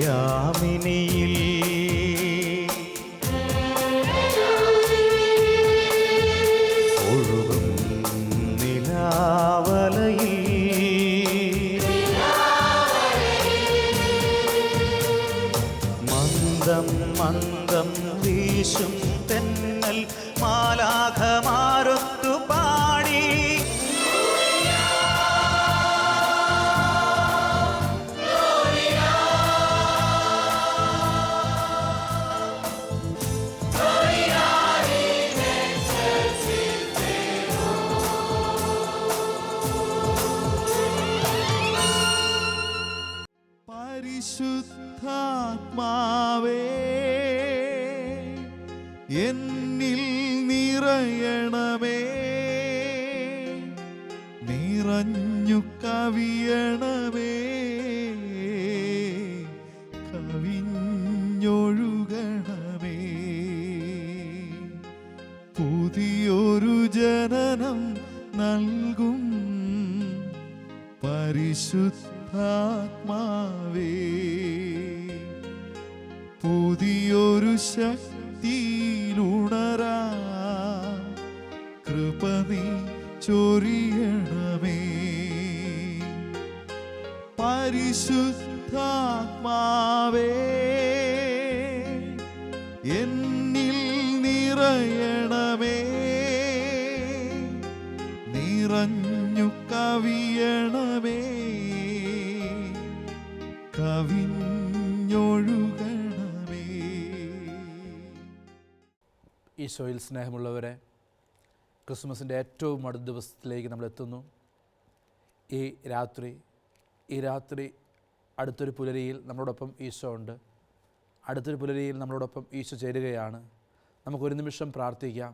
യാമിനിയിൽ ഒഴുകും നിലാവലയിൽ മന്ദം മന്ദം വീശും തെന്നൽ മാലാഖമാരൊത്തു പാടി പരിശുദ്ധാത്മാവേ എന്നിൽ നിറയണമേ, നിറഞ്ഞു കവിയണമേ, കവിഞ്ഞൊഴുകണമേ. പുതിയൊരു ജനനം നൽകും പരിശുദ്ധാത്മാവേ, പുതിയൊരു ശക്തിയിലുണരാ കൃപ നീ ചൊരിയണമേ. പരിശുദ്ധാത്മാവേ എന്നിൽ നിറയണമേ, നിറഞ്ഞു കവിയണമേ, കവിഞ്ഞൊഴുകണമേ. ഈശോയിൽ സ്നേഹമുള്ളവരെ, ക്രിസ്മസിൻ്റെ ഏറ്റവും അടുത്ത ദിവസത്തിലേക്ക് നമ്മൾ എത്തുന്നു. ഈ രാത്രി അടുത്തൊരു പുലരിയിൽ നമ്മളോടൊപ്പം ഈശോ ഉണ്ട്. അടുത്തൊരു പുലരിയിൽ നമ്മളോടൊപ്പം ഈശോ ചേരുകയാണ്. നമുക്കൊരു നിമിഷം പ്രാർത്ഥിക്കാം.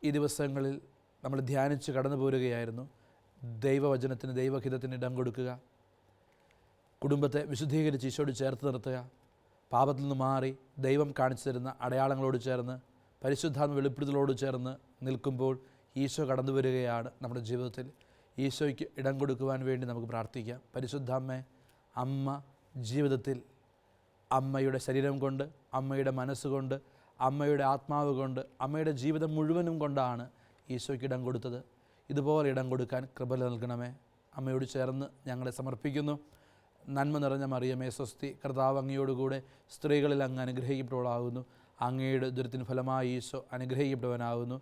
ഈ ദിവസങ്ങളിൽ നമ്മൾ ധ്യാനിച്ച് കടന്നു പോരുകയായിരുന്നു. ദൈവവചനത്തിന്, ദൈവഹിതത്തിന് ഇടം കൊടുക്കുക, കുടുംബത്തെ വിശുദ്ധീകരിച്ച് ഈശോയോട് ചേർത്ത് നിർത്തുക, പാപത്തിൽ നിന്ന് മാറി ദൈവം കാണിച്ചു തരുന്ന അടയാളങ്ങളോട് ചേർന്ന്, പരിശുദ്ധാത്മ വെളിപ്പെടുത്തലോട് ചേർന്ന് നിൽക്കുമ്പോൾ ഈശോ കടന്നു വരികയാണ് നമ്മുടെ ജീവിതത്തിൽ. ഈശോയ്ക്ക് ഇടം കൊടുക്കുവാൻ വേണ്ടി നമുക്ക് പ്രാർത്ഥിക്കാം. പരിശുദ്ധാമ്മേ, അമ്മ ജീവിതത്തിൽ അമ്മയുടെ ശരീരം കൊണ്ട്, അമ്മയുടെ മനസ്സുകൊണ്ട്, അമ്മയുടെ ആത്മാവ് കൊണ്ട്, അമ്മയുടെ ജീവിതം മുഴുവനും കൊണ്ടാണ് ഈശോയ്ക്ക് ഇടം കൊടുത്തത്. ഇതുപോലെ ഇടം കൊടുക്കാൻ കൃപ നൽകണമേ. അമ്മയോട് ചേർന്ന് ഞങ്ങളെ സമർപ്പിക്കുന്നു. നന്മ നിറഞ്ഞ മറിയമേ സ്വസ്തി, കർത്താവ് അങ്ങയോടുകൂടെ സ്ത്രീകളിൽ അങ്ങ് അനുഗ്രഹിക്കപ്പെട്ടവളാകുന്നു. അങ്ങയുടെ ദുരിതത്തിന് ഫലമായി ഈശോ അനുഗ്രഹിക്കപ്പെട്ടവനാകുന്നു.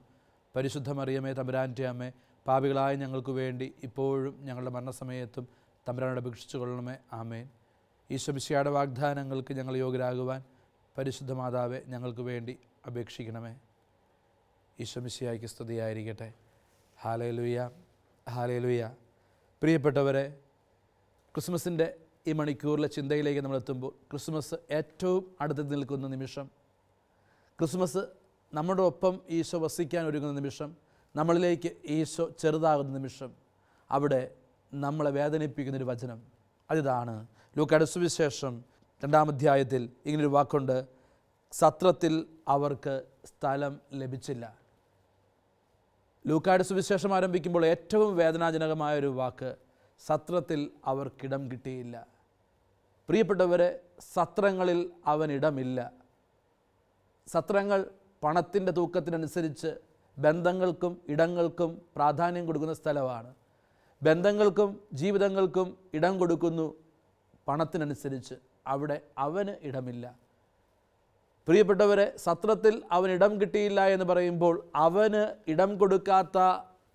പരിശുദ്ധ മറിയമേ തമ്പുരാൻ്റെ അമ്മേ, പാപികളായ ഞങ്ങൾക്ക് വേണ്ടി ഇപ്പോഴും ഞങ്ങളുടെ മരണസമയത്തും തമ്പുരാനോട് അപേക്ഷിച്ചു കൊള്ളണമേ. ആമേൻ. ഈശോ മിശിഹായുടെ വാഗ്ദാനങ്ങൾക്ക് ഞങ്ങൾ യോഗ്യരാകുവാൻ പരിശുദ്ധ മാതാവേ ഞങ്ങൾക്ക് വേണ്ടി അപേക്ഷിക്കണമേ. ഈശോ മിശിഹായ്ക്ക് സ്തുതിയായിരിക്കട്ടെ. Hallelujah, hallelujah. പ്രിയപ്പെട്ടവരെ, ക്രിസ്മസിൻ്റെ ഈ മണിക്കൂറിലെ ചിന്തയിലേക്ക് നമ്മളെത്തുമ്പോൾ ക്രിസ്മസ് ഏറ്റവും അടുത്ത് നിൽക്കുന്ന നിമിഷം, ക്രിസ്മസ് നമ്മുടെ ഒപ്പം ഈശോ വസിക്കാൻ ഒരുങ്ങുന്ന നിമിഷം, നമ്മളിലേക്ക് ഈശോ ചെറുതാകുന്ന നിമിഷം, അവിടെ നമ്മളെ വേദനിപ്പിക്കുന്നൊരു വചനം അതിതാണ്. ലൂക്കായുടെ സുവിശേഷം 2-ാം അധ്യായത്തിൽ ഇങ്ങനൊരു വാക്കുണ്ട്: സത്രത്തിൽ അവർക്ക് സ്ഥലം ലഭിച്ചില്ല. ലൂക്കായുടെ സുവിശേഷം ആരംഭിക്കുമ്പോൾ ഏറ്റവും വേദനാജനകമായൊരു വാക്ക്, സത്രത്തിൽ അവർക്കിടം കിട്ടിയില്ല. പ്രിയപ്പെട്ടവരെ, സത്രങ്ങളിൽ അവനിടമില്ല. സത്രങ്ങൾ പണത്തിൻ്റെ തൂക്കത്തിനനുസരിച്ച് ബന്ധങ്ങൾക്കും ഇടങ്ങൾക്കും പ്രാധാന്യം കൊടുക്കുന്ന സ്ഥലമാണ്. ബന്ധങ്ങൾക്കും ജീവിതങ്ങൾക്കും ഇടം കൊടുക്കുന്നു പണത്തിനനുസരിച്ച്. അവിടെ അവന് ഇടമില്ല. പ്രിയപ്പെട്ടവരെ, സത്രത്തിൽ അവന് ഇടം കിട്ടിയില്ല എന്ന് പറയുമ്പോൾ അവന് ഇടം കൊടുക്കാത്ത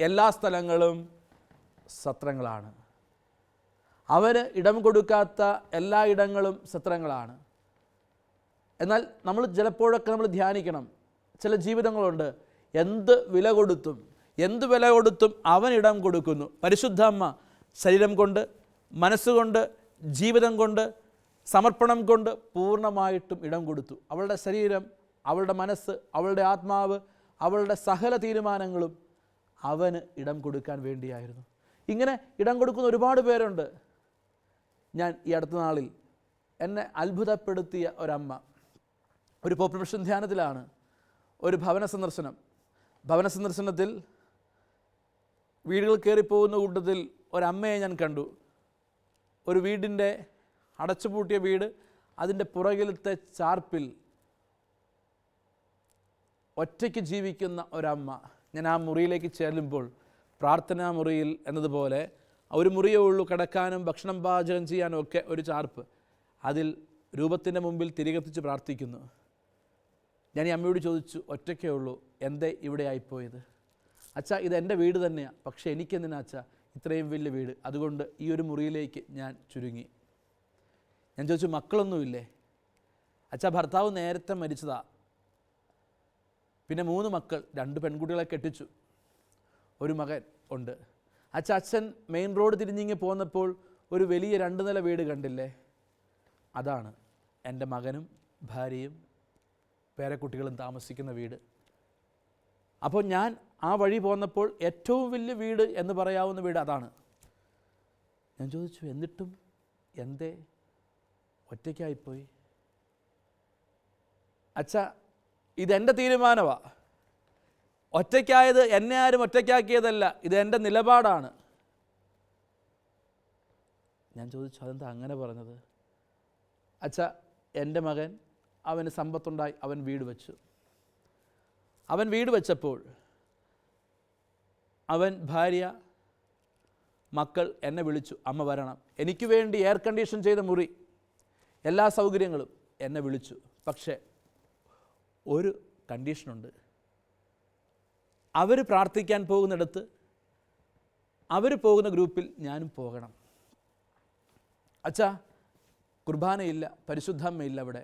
എല്ലാ സ്ഥലങ്ങളും സത്രങ്ങളാണ്. അവന് ഇടം കൊടുക്കാത്ത എല്ലാ ഇടങ്ങളും സത്രങ്ങളാണ്. എന്നാൽ നമ്മൾ ചിലപ്പോഴൊക്കെ നമ്മൾ ധ്യാനിക്കണം, ചില ജീവിതങ്ങളുണ്ട്, എന്ത് വില കൊടുത്തും അവനിടം കൊടുക്കുന്നു. പരിശുദ്ധ അമ്മ ശരീരം കൊണ്ട്, മനസ്സുകൊണ്ട്, ജീവിതം കൊണ്ട്, സമർപ്പണം കൊണ്ട് പൂർണ്ണമായിട്ടും ഇടം കൊടുത്തു. അവളുടെ ശരീരം, അവളുടെ മനസ്സ്, അവളുടെ ആത്മാവ്, അവളുടെ സകല തീരുമാനങ്ങളും അവന് ഇടം കൊടുക്കാൻ വേണ്ടിയായിരുന്നു. ഇങ്ങനെ ഇടം കൊടുക്കുന്ന ഒരുപാട് പേരുണ്ട്. ഞാൻ ഈ അടുത്ത നാളിൽ എന്നെ അത്ഭുതപ്പെടുത്തിയ ഒരമ്മ, ഒരു പോപ്പുലർ മിഷൻ ധ്യാനത്തിലാണ്, ഒരു ഭവന സന്ദർശനത്തിൽ വീടുകൾ കയറിപ്പോകുന്ന കൂട്ടത്തിൽ ഒരമ്മയെ ഞാൻ കണ്ടു. ഒരു വീടിൻ്റെ അടച്ചുപൂട്ടിയ വീട്, അതിൻ്റെ പുറകിലത്തെ ചാർപ്പിൽ ഒറ്റയ്ക്ക് ജീവിക്കുന്ന ഒരമ്മ. ഞാൻ ആ മുറിയിലേക്ക് ചെല്ലുമ്പോൾ പ്രാർത്ഥനാ മുറിയിൽ എന്നതുപോലെ ഒരു മുറിയേ ഉള്ളൂ, കിടക്കാനും ഭക്ഷണം പാചകം ചെയ്യാനും ഒക്കെ ഒരു ചാർപ്പ്. അതിൽ രൂപത്തിൻ്റെ മുമ്പിൽ തിരികെത്തിച്ച് പ്രാർത്ഥിക്കുന്നു. ഞാൻ ഈ അമ്മയോട് ചോദിച്ചു, ഒറ്റയ്ക്കേ ഉള്ളൂ, എന്തേ ഇവിടെ ആയിപ്പോയത്? അച്ഛാ, ഇതെൻ്റെ വീട് തന്നെയാണ്, പക്ഷേ എനിക്കെന്തിനാ അച്ഛാ ഇത്രയും വലിയ വീട്? അതുകൊണ്ട് ഈ ഒരു മുറിയിലേക്ക് ഞാൻ ചുരുങ്ങി. ഞാൻ ചോദിച്ചു, മക്കളൊന്നുമില്ലേ? അച്ഛാ, ഭർത്താവ് നേരത്തെ മരിച്ചതാ, പിന്നെ 3 മക്കൾ, 2 പെൺകുട്ടികളെ കെട്ടിച്ചു, ഒരു മകൻ ഉണ്ട്. അച്ഛാ, അച്ഛൻ മെയിൻ റോഡ് തിരിഞ്ഞിങ്ങി പോന്നപ്പോൾ ഒരു വലിയ 2 നില വീട് കണ്ടില്ലേ? അതാണ് എൻ്റെ മകനും ഭാര്യയും പേരക്കുട്ടികളും താമസിക്കുന്ന വീട്. അപ്പോൾ ഞാൻ ആ വഴി പോന്നപ്പോൾ ഏറ്റവും വലിയ വീട് എന്ന് പറയാവുന്ന വീട് അതാണ്. ഞാൻ ചോദിച്ചു, എന്നിട്ടും എന്തേ ഒറ്റയ്ക്കായിപ്പോയി? അച്ഛാ, ഇതെൻ്റെ തീരുമാനമാണ്. ഒറ്റയ്ക്കായത് എന്നെ ആരും ഒറ്റയ്ക്കാക്കിയതല്ല, ഇതെൻ്റെ നിലപാടാണ്. ഞാൻ ചോദിച്ചു, അതെന്താ അങ്ങനെ പറഞ്ഞത്? അച്ഛാ, എൻ്റെ മകൻ, അവന് സമ്പത്തുണ്ടായി, അവൻ വീട് വെച്ചു. അവൻ വീട് വെച്ചപ്പോൾ അവൻ, ഭാര്യ, മക്കൾ എന്നെ വിളിച്ചു, അമ്മ വരണം. എനിക്ക് വേണ്ടി എയർ കണ്ടീഷൻ ചെയ്ത മുറി, എല്ലാ സൗകര്യങ്ങളും എന്നെ വിളിച്ചു. പക്ഷേ ഒരു കണ്ടീഷനുണ്ട്. അവർ പ്രാർത്ഥിക്കാൻ പോകുന്നിടത്ത്, അവർ പോകുന്ന ഗ്രൂപ്പിൽ ഞാനും പോകണം. അച്ഛാ, കുർബാനയില്ല, പരിശുദ്ധമ്മയില്ല അവിടെ.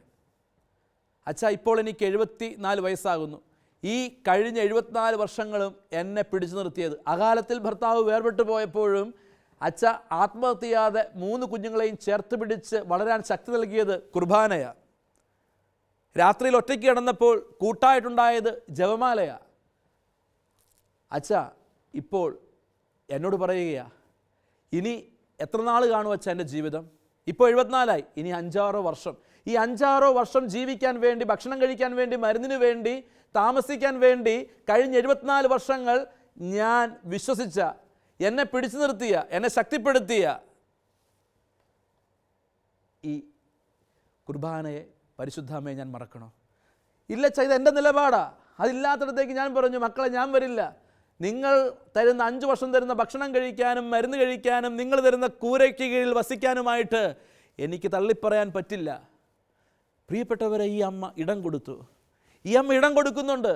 അച്ഛാ, ഇപ്പോൾ എനിക്ക് 74 വയസ്സാകുന്നു. ഈ കഴിഞ്ഞ 74 വർഷങ്ങളും എന്നെ പിടിച്ചു നിർത്തിയത്, അകാലത്തിൽ ഭർത്താവ് വേർപെട്ടു പോയപ്പോഴും അച്ഛ ആത്മഹത്യ ചെയ്യാതെ 3 കുഞ്ഞുങ്ങളെയും ചേർത്ത് പിടിച്ച് വളരാൻ ശക്തി നൽകിയത് കുർബാനയാണ്. രാത്രിയിൽ ഒറ്റയ്ക്ക് കിടന്നപ്പോൾ കൂട്ടായിട്ടുണ്ടായത് ജപമാലയാണ്. അച്ഛ ഇപ്പോൾ എന്നോട് പറയുകയാണ്, ഇനി എത്ര നാൾ കാണും അച്ഛ എൻ്റെ ജീവിതം? ഇപ്പോൾ 74ആയി, ഇനി 5-6 വർഷം. ഈ 5-6 വർഷം ജീവിക്കാൻ വേണ്ടി, ഭക്ഷണം കഴിക്കാൻ വേണ്ടി, മരുന്നിന് വേണ്ടി, താമസിക്കാൻ വേണ്ടി കഴിഞ്ഞ 74 വർഷങ്ങൾ ഞാൻ വിശ്വസിച്ച, എന്നെ പിടിച്ചു നിർത്തിയ, എന്നെ ശക്തിപ്പെടുത്തിയ ഈ കുർബാനയെ, പരിശുദ്ധാമ്മയെ ഞാൻ മറക്കണോ? ഇല്ല അച്ഛാ, ഇത് എൻ്റെ നിലപാടാണ്. അതില്ലാത്തിടത്തേക്ക് ഞാൻ പറഞ്ഞു, മക്കളെ ഞാൻ വരില്ല. നിങ്ങൾ തരുന്ന 5 വർഷം തരുന്ന ഭക്ഷണം കഴിക്കാനും മരുന്ന് കഴിക്കാനും നിങ്ങൾ തരുന്ന കൂരയ്ക്ക് കീഴിൽ വസിക്കാനുമായിട്ട് എനിക്ക് തള്ളിപ്പറയാൻ പറ്റില്ല. പ്രിയപ്പെട്ടവരെ, ഈ അമ്മ ഇടം കൊടുത്തു. ഈ അമ്മ ഇടം കൊടുക്കുന്നുണ്ട്.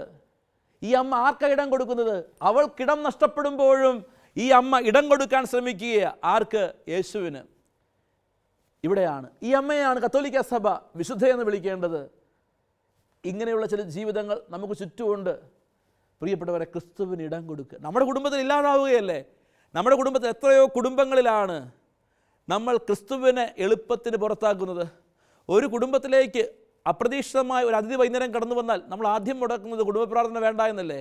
ഈ അമ്മ ആർക്കാ ഇടം കൊടുക്കുന്നത്? അവൾക്കിടം നഷ്ടപ്പെടുമ്പോഴും ഈ അമ്മ ഇടം കൊടുക്കാൻ ശ്രമിക്കുക. ആർക്ക്? യേശുവിന്. ഇവിടെയാണ് ഈ അമ്മയാണ് കത്തോലിക്ക സഭ വിശുദ്ധയെന്ന് വിളിക്കേണ്ടത്. ഇങ്ങനെയുള്ള ചില ജീവിതങ്ങൾ നമുക്ക് ചുറ്റുമുണ്ട്. പ്രിയപ്പെട്ടവരെ, ക്രിസ്തുവിന് ഇടം കൊടുക്കുക. നമ്മുടെ കുടുംബത്തിൽ ഇല്ലാതാവുകയല്ലേ? നമ്മുടെ കുടുംബത്തിൽ എത്രയോ കുടുംബങ്ങളിലാണ് നമ്മൾ ക്രിസ്തുവിനെ എളുപ്പത്തിന് പുറത്താക്കുന്നത്. ഒരു കുടുംബത്തിലേക്ക് അപ്രതീക്ഷിതമായ ഒരു അതിഥി വൈകുന്നേരം കടന്നു വന്നാൽ നമ്മൾ ആദ്യം മുടക്കുന്നത് കുടുംബ പ്രാർത്ഥന വേണ്ട എന്നല്ലേ?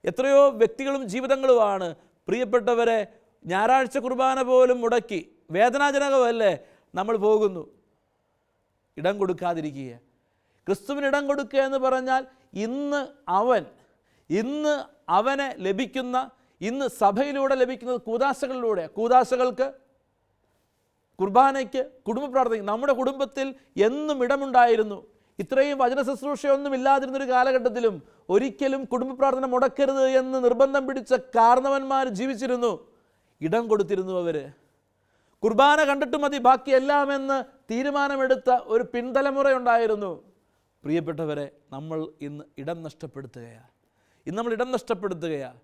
എത്രയോ വ്യക്തികളും ജീവിതങ്ങളുമാണ് പ്രിയപ്പെട്ടവരെ ഞായറാഴ്ച കുർബാന പോലും മുടക്കി, വേദനാജനകമല്ലേ, നമ്മൾ പോകുന്നു. ഇടം കൊടുക്കാതിരിക്കുക. ക്രിസ്തുവിന് ഇടം കൊടുക്കുക എന്ന് പറഞ്ഞാൽ ഇന്ന് അവനെ ലഭിക്കുന്ന, ഇന്ന് സഭയിലൂടെ ലഭിക്കുന്നത് കൂദാശകളിലൂടെ. കൂദാശകൾക്ക്, കുർബാനയ്ക്ക്, കുടുംബ പ്രാർത്ഥനയ്ക്ക് നമ്മുടെ കുടുംബത്തിൽ എന്നും ഇടമുണ്ടായിരുന്നു. ഇത്രയും വചന ശുശ്രൂഷയൊന്നും ഇല്ലാതിരുന്നൊരു കാലഘട്ടത്തിലും ഒരിക്കലും കുടുംബ പ്രാർത്ഥന മുടക്കരുത് എന്ന് നിർബന്ധം പിടിച്ച കാരണവന്മാർ ജീവിച്ചിരുന്നു. ഇടം കൊടുത്തിരുന്നു അവർ. കുർബാന കണ്ടിട്ട് മതി ബാക്കി എല്ലാം എന്ന് തീരുമാനമെടുത്ത ഒരു പിൻതലമുറയുണ്ടായിരുന്നു. പ്രിയപ്പെട്ടവരെ, നമ്മൾ ഇന്ന് ഇടം നഷ്ടപ്പെടുത്തുകയാണ്. നമ്മൾ ഇടം നഷ്ടപ്പെടുത്തുകയാണ്.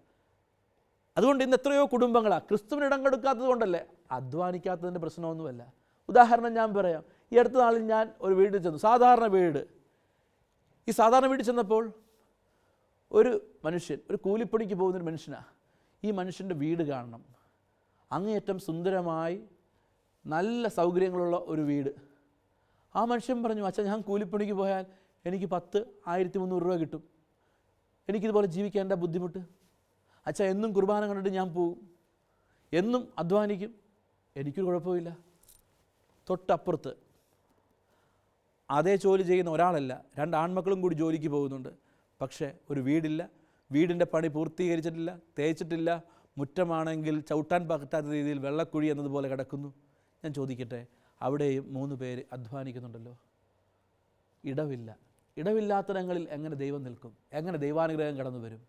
അതുകൊണ്ട് ഇന്ന് എത്രയോ കുടുംബങ്ങളാണ് ക്രിസ്തുവിന് ഇടം കൊടുക്കാത്തത് കൊണ്ടല്ലേ, അധ്വാനിക്കാത്തതിൻ്റെ പ്രശ്നമൊന്നുമല്ല. ഉദാഹരണം ഞാൻ പറയാം. ഈ അടുത്ത നാളിൽ ഞാൻ ഒരു വീട്ടിൽ ചെന്നു, സാധാരണ വീട്. ഈ സാധാരണ വീട്ടിൽ ചെന്നപ്പോൾ ഒരു മനുഷ്യൻ, ഒരു കൂലിപ്പണിക്ക് പോകുന്നൊരു മനുഷ്യനാണ്. ഈ മനുഷ്യൻ്റെ വീട് കാണണം. അങ്ങേയറ്റം സുന്ദരമായി നല്ല സൗകര്യങ്ങളുള്ള ഒരു വീട്. ആ മനുഷ്യൻ പറഞ്ഞു, അച്ഛാ ഞാൻ കൂലിപ്പണിക്ക് പോയാൽ എനിക്ക് 10,300 രൂപ കിട്ടും, എനിക്കിതുപോലെ ജീവിക്കാൻ എന്താ ബുദ്ധിമുട്ട്? അച്ഛാ എന്നും കുർബാന കണ്ടിട്ട് ഞാൻ പോകും, എന്നും അധ്വാനിക്കും, എനിക്കൊരു കുഴപ്പമില്ല. തൊട്ടപ്പുറത്ത് അതേ ജോലി ചെയ്യുന്ന ഒരാളല്ല, 2 ആൺമക്കളും കൂടി ജോലിക്ക് പോകുന്നുണ്ട്. പക്ഷേ ഒരു വീടില്ല, വീടിൻ്റെ പണി പൂർത്തീകരിച്ചിട്ടില്ല, തേച്ചിട്ടില്ല, മുറ്റമാണെങ്കിൽ ചവിട്ടാൻ പറ്റാത്ത രീതിയിൽ വെള്ളക്കുഴി എന്നതുപോലെ കിടക്കുന്നു. ഞാൻ ചോദിക്കട്ടെ, അവിടെയും 3 പേര് അധ്വാനിക്കുന്നുണ്ടല്ലോ. ഇടമില്ലാത്തിടങ്ങളിൽ എങ്ങനെ ദൈവം നിൽക്കും? എങ്ങനെ ദൈവാനുഗ്രഹം കടന്നു വരും?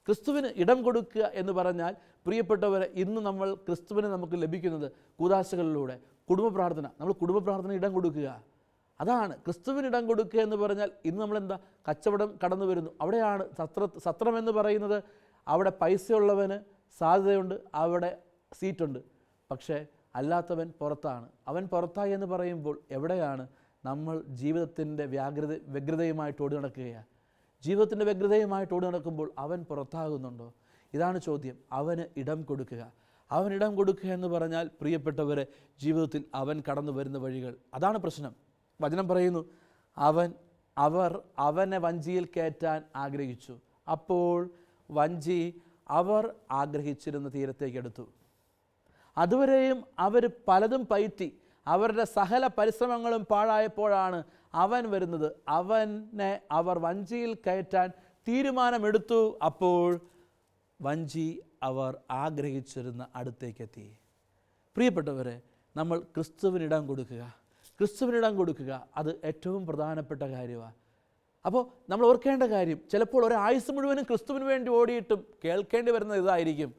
ക്രിസ്തുവിന് ഇടം കൊടുക്കുക എന്ന് പറഞ്ഞാൽ പ്രിയപ്പെട്ടവരെ, ഇന്ന് നമ്മൾ ക്രിസ്തുവിന് നമുക്ക് ലഭിക്കുന്നത് കൂദാശകളിലൂടെ കുടുംബ പ്രാർത്ഥന. നമ്മൾ കുടുംബ പ്രാർത്ഥന ഇടം കൊടുക്കുക, അതാണ് ക്രിസ്തുവിന് ഇടം കൊടുക്കുക എന്ന് പറഞ്ഞാൽ. ഇന്ന് നമ്മളെന്താ, കച്ചവടം കടന്നു വരുന്നു. അവിടെയാണ് സത്രം എന്ന് പറയുന്നത്. അവിടെ പൈസയുള്ളവന് സാധ്യതയുണ്ട്, അവിടെ സീറ്റുണ്ട്. പക്ഷേ അല്ലാത്തവൻ പുറത്താണ്. അവൻ പുറത്തായി എന്ന് പറയുമ്പോൾ എവിടെയാണ് നമ്മൾ ജീവിതത്തിൻ്റെ വ്യഗ്രതയുമായിട്ട് ഓടി നടക്കുകയാണ്. ജീവിതത്തിൻ്റെ വ്യഗ്രതയുമായിട്ട് ഓടി നടക്കുമ്പോൾ അവൻ പുറത്താകുന്നുണ്ടോ? ഇതാണ് ചോദ്യം. അവന് ഇടം കൊടുക്കുക. അവൻ ഇടം കൊടുക്കുക എന്ന് പറഞ്ഞാൽ പ്രിയപ്പെട്ടവരെ, ജീവിതത്തിൽ അവൻ കടന്നു വരുന്ന വഴികൾ, അതാണ് പ്രശ്നം. വചനം പറയുന്നു, അവർ അവനെ വഞ്ചിയിൽ കയറ്റാൻ ആഗ്രഹിച്ചു. അപ്പോൾ വഞ്ചി അവർ ആഗ്രഹിച്ചിരുന്ന തീരത്തേക്ക് എടുത്തു. അതുവരെയും അവർ പലതും പയറ്റി, അവരുടെ സകല പരിശ്രമങ്ങളും പാഴായപ്പോഴാണ് അവൻ വരുന്നത്. അവനെ അവർ വഞ്ചിയിൽ കയറ്റാൻ തീരുമാനമെടുത്തു. അപ്പോൾ വഞ്ചി അവർ ആഗ്രഹിച്ചിരുന്ന അടുത്തേക്കെത്തി. പ്രിയപ്പെട്ടവരെ, നമ്മൾ ക്രിസ്തുവിനിടം കൊടുക്കുക. ക്രിസ്തുവിനിടം കൊടുക്കുക, അത് ഏറ്റവും പ്രധാനപ്പെട്ട കാര്യമാണ്. അപ്പോൾ നമ്മൾ ഓർക്കേണ്ട കാര്യം, ചിലപ്പോൾ ഒരായുസ് മുഴുവനും ക്രിസ്തുവിന് വേണ്ടി ഓടിയിട്ടും കേൾക്കേണ്ടി വരുന്നത് ഇതായിരിക്കും: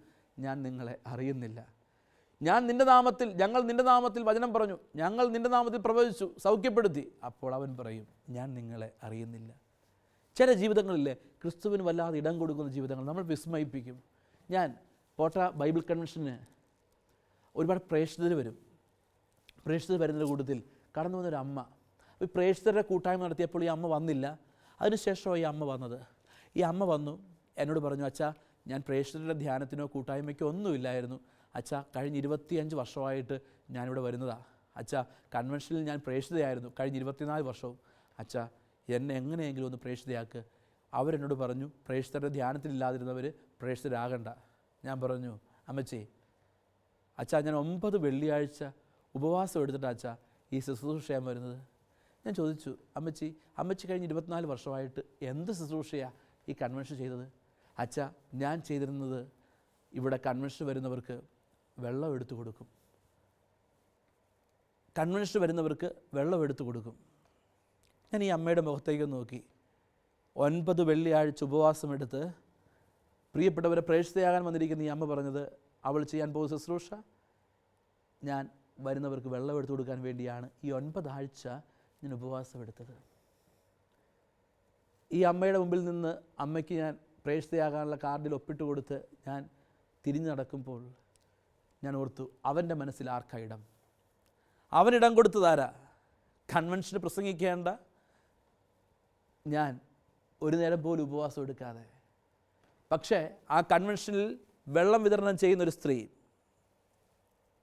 ഞാൻ നിങ്ങളെ അറിയുന്നില്ല. ഞങ്ങൾ നിൻ്റെ നാമത്തിൽ വചനം പറഞ്ഞു, ഞങ്ങൾ നിൻ്റെ നാമത്തിൽ പ്രവചിച്ചു, സൗഖ്യപ്പെടുത്തി. അപ്പോൾ അവൻ പറയും, ഞാൻ നിങ്ങളെ അറിയുന്നില്ല. ചില ജീവിതങ്ങളിലെ ക്രിസ്തുവിന് വല്ലാതെ ഇടം കൊടുക്കുന്ന ജീവിതങ്ങൾ നമ്മൾ വിസ്മയിപ്പിക്കും. ഞാൻ പോട്ട ബൈബിൾ കൺവെൻഷന് ഒരുപാട് പ്രേക്ഷിതർ വരും. പ്രേക്ഷിതർ വരുന്നതിൻ്റെ കൂട്ടത്തിൽ കടന്നു വന്നൊരു അമ്മ. ഈ പ്രേക്ഷിതരുടെ കൂട്ടായ്മ നടത്തിയപ്പോൾ ഈ അമ്മ വന്നില്ല. അതിനുശേഷമാണ് ഈ അമ്മ വന്നത്. ഈ അമ്മ വന്നു എന്നോട് പറഞ്ഞു, അച്ഛാ, ഞാൻ പ്രേക്ഷിതരുടെ ധ്യാനത്തിനോ കൂട്ടായ്മയ്ക്കോ ഒന്നുമില്ലായിരുന്നു. അച്ഛാ, കഴിഞ്ഞ 25 വർഷമായിട്ട് ഞാനിവിടെ വരുന്നതാണ്. അച്ഛാ, കൺവെൻഷനിൽ ഞാൻ പ്രേക്ഷിതയായിരുന്നു കഴിഞ്ഞ 24 വർഷവും. അച്ഛാ, എന്നെ എങ്ങനെയെങ്കിലും ഒന്ന് പ്രേക്ഷിതയാക്ക്. അവരെന്നോട് പറഞ്ഞു, പ്രേക്ഷിതരുടെ ധ്യാനത്തിലില്ലാതിരുന്നവർ പ്രേക്ഷിതരാകണ്ട. ഞാൻ പറഞ്ഞു, അമ്മച്ചി, അച്ഛാ, ഞാൻ 9 വെള്ളിയാഴ്ച ഉപവാസം എടുത്തിട്ട് അച്ഛാ ഈ ശുശ്രൂഷയാണ് വരുന്നത്. ഞാൻ ചോദിച്ചു, അമ്മച്ചി കഴിഞ്ഞ 24 വർഷമായിട്ട് എന്ത് ശുശ്രൂഷയാണ് ഈ കൺവെൻഷൻ ചെയ്തത്? അച്ഛാ, ഞാൻ ചെയ്തിരുന്നത് ഇവിടെ കൺവെൻഷൻ വരുന്നവർക്ക് വെള്ളം എടുത്തു കൊടുക്കും. ഞാൻ ഈ അമ്മയുടെ മുഖത്തേക്ക് നോക്കി. 9 വെള്ളിയാഴ്ച ഉപവാസമെടുത്ത് പ്രിയപ്പെട്ടവരെ പ്രേക്ഷിതയാകാൻ വന്നിരിക്കുന്ന ഈ അമ്മ പറഞ്ഞത്, അവൾ ചെയ്യാൻ പോകുന്ന ശുശ്രൂഷ ഞാൻ വരുന്നവർക്ക് വെള്ളം എടുത്തു കൊടുക്കാൻ വേണ്ടിയാണ് ഈ 9 ആഴ്ച ഞാൻ ഉപവാസം എടുത്തത്. ഈ അമ്മയുടെ മുമ്പിൽ നിന്ന് അമ്മയ്ക്ക് ഞാൻ പ്രേക്ഷിതയാകാനുള്ള കാർഡിൽ ഒപ്പിട്ട് കൊടുത്ത് ഞാൻ തിരിഞ്ഞു നടക്കുമ്പോൾ ഞാൻ ഓർത്തു, അവൻ്റെ മനസ്സിൽ ആർക്കാ ഇടം? അവനിടം കൊടുത്തതാരാ? കൺവെൻഷന് പ്രസംഗിക്കേണ്ട ഞാൻ ഒരു നേരം പോലും ഉപവാസം എടുക്കാതെ, പക്ഷേ ആ കൺവെൻഷനിൽ വെള്ളം വിതരണം ചെയ്യുന്നൊരു സ്ത്രീ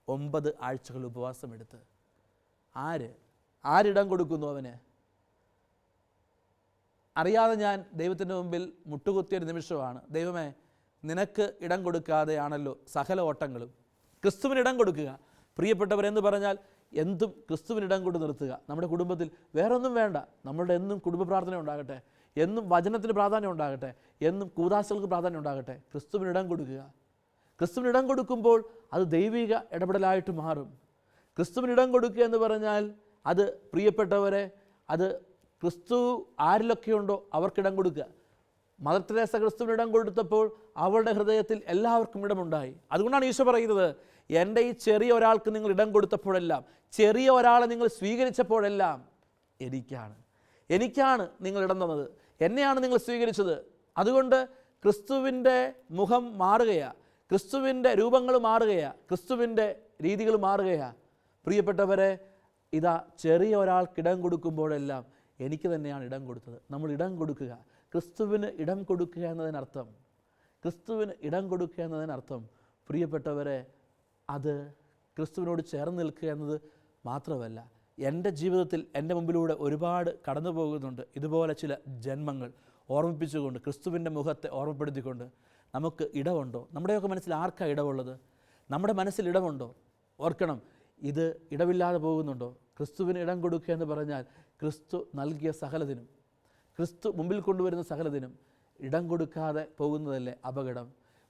9 ആഴ്ചകൾ ഉപവാസം എടുത്ത്. ആരിടം കൊടുക്കുന്നു അവന്? അറിയാതെ ഞാൻ ദൈവത്തിൻ്റെ മുമ്പിൽ മുട്ടുകുത്തിയൊരു നിമിഷമാണ്. ദൈവമേ, നിനക്ക് ഇടം കൊടുക്കാതെയാണല്ലോ സകല ഓട്ടങ്ങളും. ക്രിസ്തുവിന് ഇടം കൊടുക്കുക. പ്രിയപ്പെട്ടവരെന്ന് പറഞ്ഞാൽ എന്തും ക്രിസ്തുവിനിടം കൊണ്ട് നിർത്തുക. നമ്മുടെ കുടുംബത്തിൽ വേറൊന്നും വേണ്ട. നമ്മളുടെ എന്നും കുടുംബ പ്രാർത്ഥന ഉണ്ടാകട്ടെ, എന്നും വചനത്തിന് പ്രാധാന്യം ഉണ്ടാകട്ടെ, എന്നും കൂദാശകൾക്ക് പ്രാധാന്യം ഉണ്ടാകട്ടെ. ക്രിസ്തുവിനിടം കൊടുക്കുക. ക്രിസ്തുവിനിടം കൊടുക്കുമ്പോൾ അത് ദൈവിക ഇടപെടലായിട്ട് മാറും. ക്രിസ്തുവിനിടം കൊടുക്കുക എന്ന് പറഞ്ഞാൽ അത് പ്രിയപ്പെട്ടവരെ, അത് ക്രിസ്തു ആരിലൊക്കെയുണ്ടോ അവർക്കിടം കൊടുക്കുക. മദർ തെരേസ ക്രിസ്തുവിനിടം കൊടുത്തപ്പോൾ അവളുടെ ഹൃദയത്തിൽ എല്ലാവർക്കും ഇടമുണ്ടായി. അതുകൊണ്ടാണ് ഈശോ പറയുന്നത്, എൻ്റെ ഈ ചെറിയ ഒരാൾക്ക് നിങ്ങൾ ഇടം കൊടുത്തപ്പോഴെല്ലാം, ചെറിയ ഒരാളെ നിങ്ങൾ സ്വീകരിച്ചപ്പോഴെല്ലാം എനിക്കാണ് നിങ്ങൾ ഇടം തന്നത്, എന്നെയാണ് നിങ്ങൾ സ്വീകരിച്ചത്. അതുകൊണ്ട് ക്രിസ്തുവിൻ്റെ മുഖം മാറുകയാണ്, ക്രിസ്തുവിൻ്റെ രൂപങ്ങൾ മാറുകയാണ്, ക്രിസ്തുവിൻ്റെ രീതികൾ മാറുകയാണ്. പ്രിയപ്പെട്ടവരെ, ഇതാ എന്നറിയ ഒരാൾക്ക് ഇടം കൊടുക്കുമ്പോഴെല്ലാം എനിക്ക് തന്നെയാണ് ഇടം കൊടുത്തത്. നമ്മൾ ഇടം കൊടുക്കുക, ക്രിസ്തുവിന് ഇടം കൊടുക്കുക എന്നതിനർത്ഥം, ക്രിസ്തുവിന് ഇടം കൊടുക്കുക എന്നതിനർത്ഥം പ്രിയപ്പെട്ടവരെ, അത് ക്രിസ്തുവിനോട് ചേർന്ന് നിൽക്കുക എന്നത് മാത്രമല്ല. എൻ്റെ ജീവിതത്തിൽ എൻ്റെ മുമ്പിലൂടെ ഒരുപാട് കടന്നു പോകുന്നുണ്ട് ഇതുപോലെ ചില ജന്മങ്ങൾ ഓർമ്മിപ്പിച്ചുകൊണ്ട്, ക്രിസ്തുവിൻ്റെ മുഖത്തെ ഓർമ്മപ്പെടുത്തിക്കൊണ്ട്. നമുക്ക് ഇടമുണ്ടോ? നമ്മുടെയൊക്കെ മനസ്സിൽ ആർക്കാണ് ഇടമുള്ളത്? നമ്മുടെ മനസ്സിൽ ഇടമുണ്ടോ? ഓർക്കണം, ഇത് ഇടമില്ലാതെ പോകുന്നുണ്ടോ? ക്രിസ്തുവിന് ഇടം കൊടുക്കുക എന്ന് പറഞ്ഞാൽ ക്രിസ്തു നൽകിയ സകലതിനും, ക്രിസ്തു മുമ്പിൽ കൊണ്ടുവരുന്ന സകലതിനും ഇടം കൊടുക്കാതെ പോകുന്നതല്ലേ അപകടം.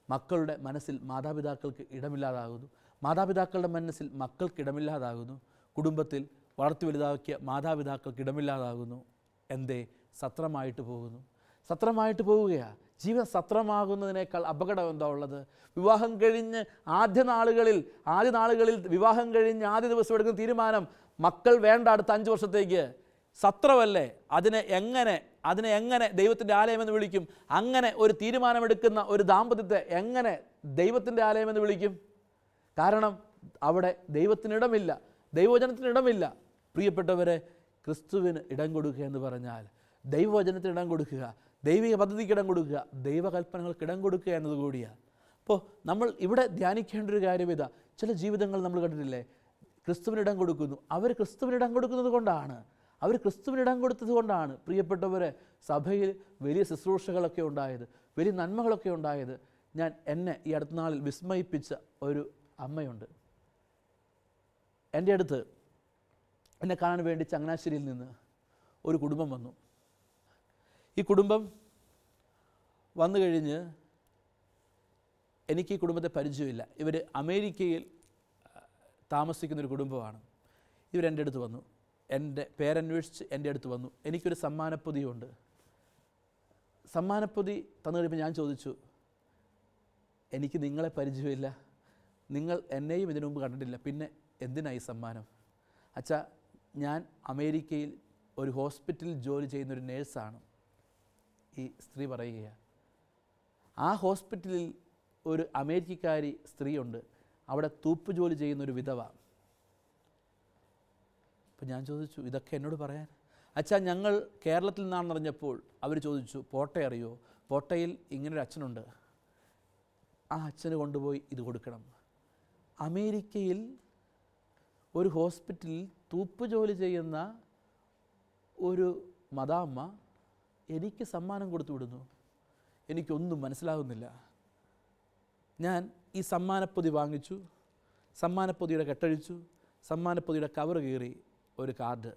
മക്കളുടെ മനസ്സിൽ മാതാപിതാക്കൾക്ക് ഇടമില്ലാതാകുന്നു, മാതാപിതാക്കളുടെ മനസ്സിൽ മക്കൾക്ക് ഇടമില്ലാതാകുന്നു, കുടുംബത്തിൽ വളർത്തി വലുതാക്കിയ മാതാപിതാക്കൾക്ക് ഇടമില്ലാതാകുന്നു. എന്തേ? സത്രമായിട്ട് പോകുന്നു. സത്രമായിട്ട് പോവുകയാണ്. ജീവിതം സത്രമാകുന്നതിനേക്കാൾ അപകടം എന്താ ഉള്ളത്? വിവാഹം കഴിഞ്ഞ് ആദ്യ നാളുകളിൽ വിവാഹം കഴിഞ്ഞ് ആദ്യ ദിവസം എടുക്കുന്ന തീരുമാനം, മക്കൾ വേണ്ട അടുത്ത 5 വർഷത്തേക്ക്. സത്രമല്ലേ? അതിനെ എങ്ങനെ ദൈവത്തിൻ്റെ ആലയമെന്ന് വിളിക്കും? അങ്ങനെ ഒരു തീരുമാനമെടുക്കുന്ന ഒരു ദാമ്പത്യത്തെ എങ്ങനെ ദൈവത്തിൻ്റെ ആലയമെന്ന് വിളിക്കും? കാരണം അവിടെ ദൈവത്തിനിടമില്ല, ദൈവവചനത്തിനിടമില്ല. പ്രിയപ്പെട്ടവരെ, ക്രിസ്തുവിന് ഇടം കൊടുക്കുക എന്ന് പറഞ്ഞാൽ ദൈവവചനത്തിന് ഇടം കൊടുക്കുക, ദൈവിക പദ്ധതിക്ക് ഇടം കൊടുക്കുക, ദൈവകൽപ്പനകൾക്ക് ഇടം കൊടുക്കുക എന്നതുകൂടിയാണ്. അപ്പോൾ നമ്മൾ ഇവിടെ ധ്യാനിക്കേണ്ട ഒരു കാര്യം ഇതാ. ചില ജീവിതങ്ങൾ നമ്മൾ കണ്ടിട്ടില്ലേ? ക്രിസ്തുവിന് ഇടം കൊടുക്കുന്നു. അവർ ക്രിസ്തുവിന് ഇടം കൊടുക്കുന്നത് കൊണ്ടാണ്, പ്രിയപ്പെട്ടവരെ, സഭയിൽ വലിയ ശുശ്രൂഷകളൊക്കെ ഉണ്ടായത്, വലിയ നന്മകളൊക്കെ ഉണ്ടായത്. എന്നെ ഈ അടുത്ത നാളിൽ വിസ്മയിപ്പിച്ച ഒരു അമ്മയുണ്ട്. എൻ്റെ അടുത്ത് എന്നെ കാണാൻ വേണ്ടി ചങ്ങനാശ്ശേരിയിൽ നിന്ന് ഒരു കുടുംബം വന്നു. ഈ കുടുംബം വന്നു കഴിഞ്ഞ് എനിക്ക് ഈ കുടുംബത്തെ പരിചയമില്ല. ഇവർ അമേരിക്കയിൽ താമസിക്കുന്നൊരു കുടുംബമാണ്. ഇവരെൻ്റെ അടുത്ത് വന്നു, എൻ്റെ പേരന്വേഷിച്ച് എൻ്റെ അടുത്ത് വന്നു. എനിക്കൊരു സമ്മാനപ്പൊതിയുണ്ട്. സമ്മാനപ്പൊതി തന്നു കഴിയുമ്പോൾ ഞാൻ ചോദിച്ചു, എനിക്ക് നിങ്ങളെ പരിചയമില്ല, നിങ്ങൾ എന്നെയും ഇതിനു മുമ്പ് കണ്ടിട്ടില്ല, പിന്നെ എന്തിനായി സമ്മാനം? അച്ഛാ, ഞാൻ അമേരിക്കയിൽ ഒരു ഹോസ്പിറ്റലിൽ ജോലി ചെയ്യുന്നൊരു നേഴ്സാണ്. ഈ സ്ത്രീ പറയുകയാണ്. ആ ഹോസ്പിറ്റലിൽ ഒരു അമേരിക്കക്കാരി സ്ത്രീയുണ്ട്, അവിടെ തൂപ്പ് ജോലി ചെയ്യുന്നൊരു വിധവ. അപ്പം ഞാൻ ചോദിച്ചു, ഇതൊക്കെ എന്നോട് പറയാൻ? അച്ഛാ, ഞങ്ങൾ കേരളത്തിൽ നിന്നാണെന്ന് അറിഞ്ഞപ്പോൾ അവർ ചോദിച്ചു, പോട്ടെ അറിയോ? പോട്ടയിൽ ഇങ്ങനൊരു അച്ഛനുണ്ട്, ആ അച്ഛന് കൊണ്ടുപോയി ഇത് കൊടുക്കണം. അമേരിക്കയിൽ ഒരു ഹോസ്പിറ്റലിൽ തൂപ്പ് ജോലി ചെയ്യുന്ന ഒരു മദാമ്മ എനിക്ക് സമ്മാനം കൊടുത്തു വിടുന്നു. എനിക്കൊന്നും മനസ്സിലാകുന്നില്ല. ഞാൻ ഈ സമ്മാനപ്പൊതി വാങ്ങിച്ചു, സമ്മാനപ്പൊതിയുടെ കെട്ടഴിച്ചു, സമ്മാനപ്പൊതിയുടെ കവർ കീറി ഒരു കാർഡ്,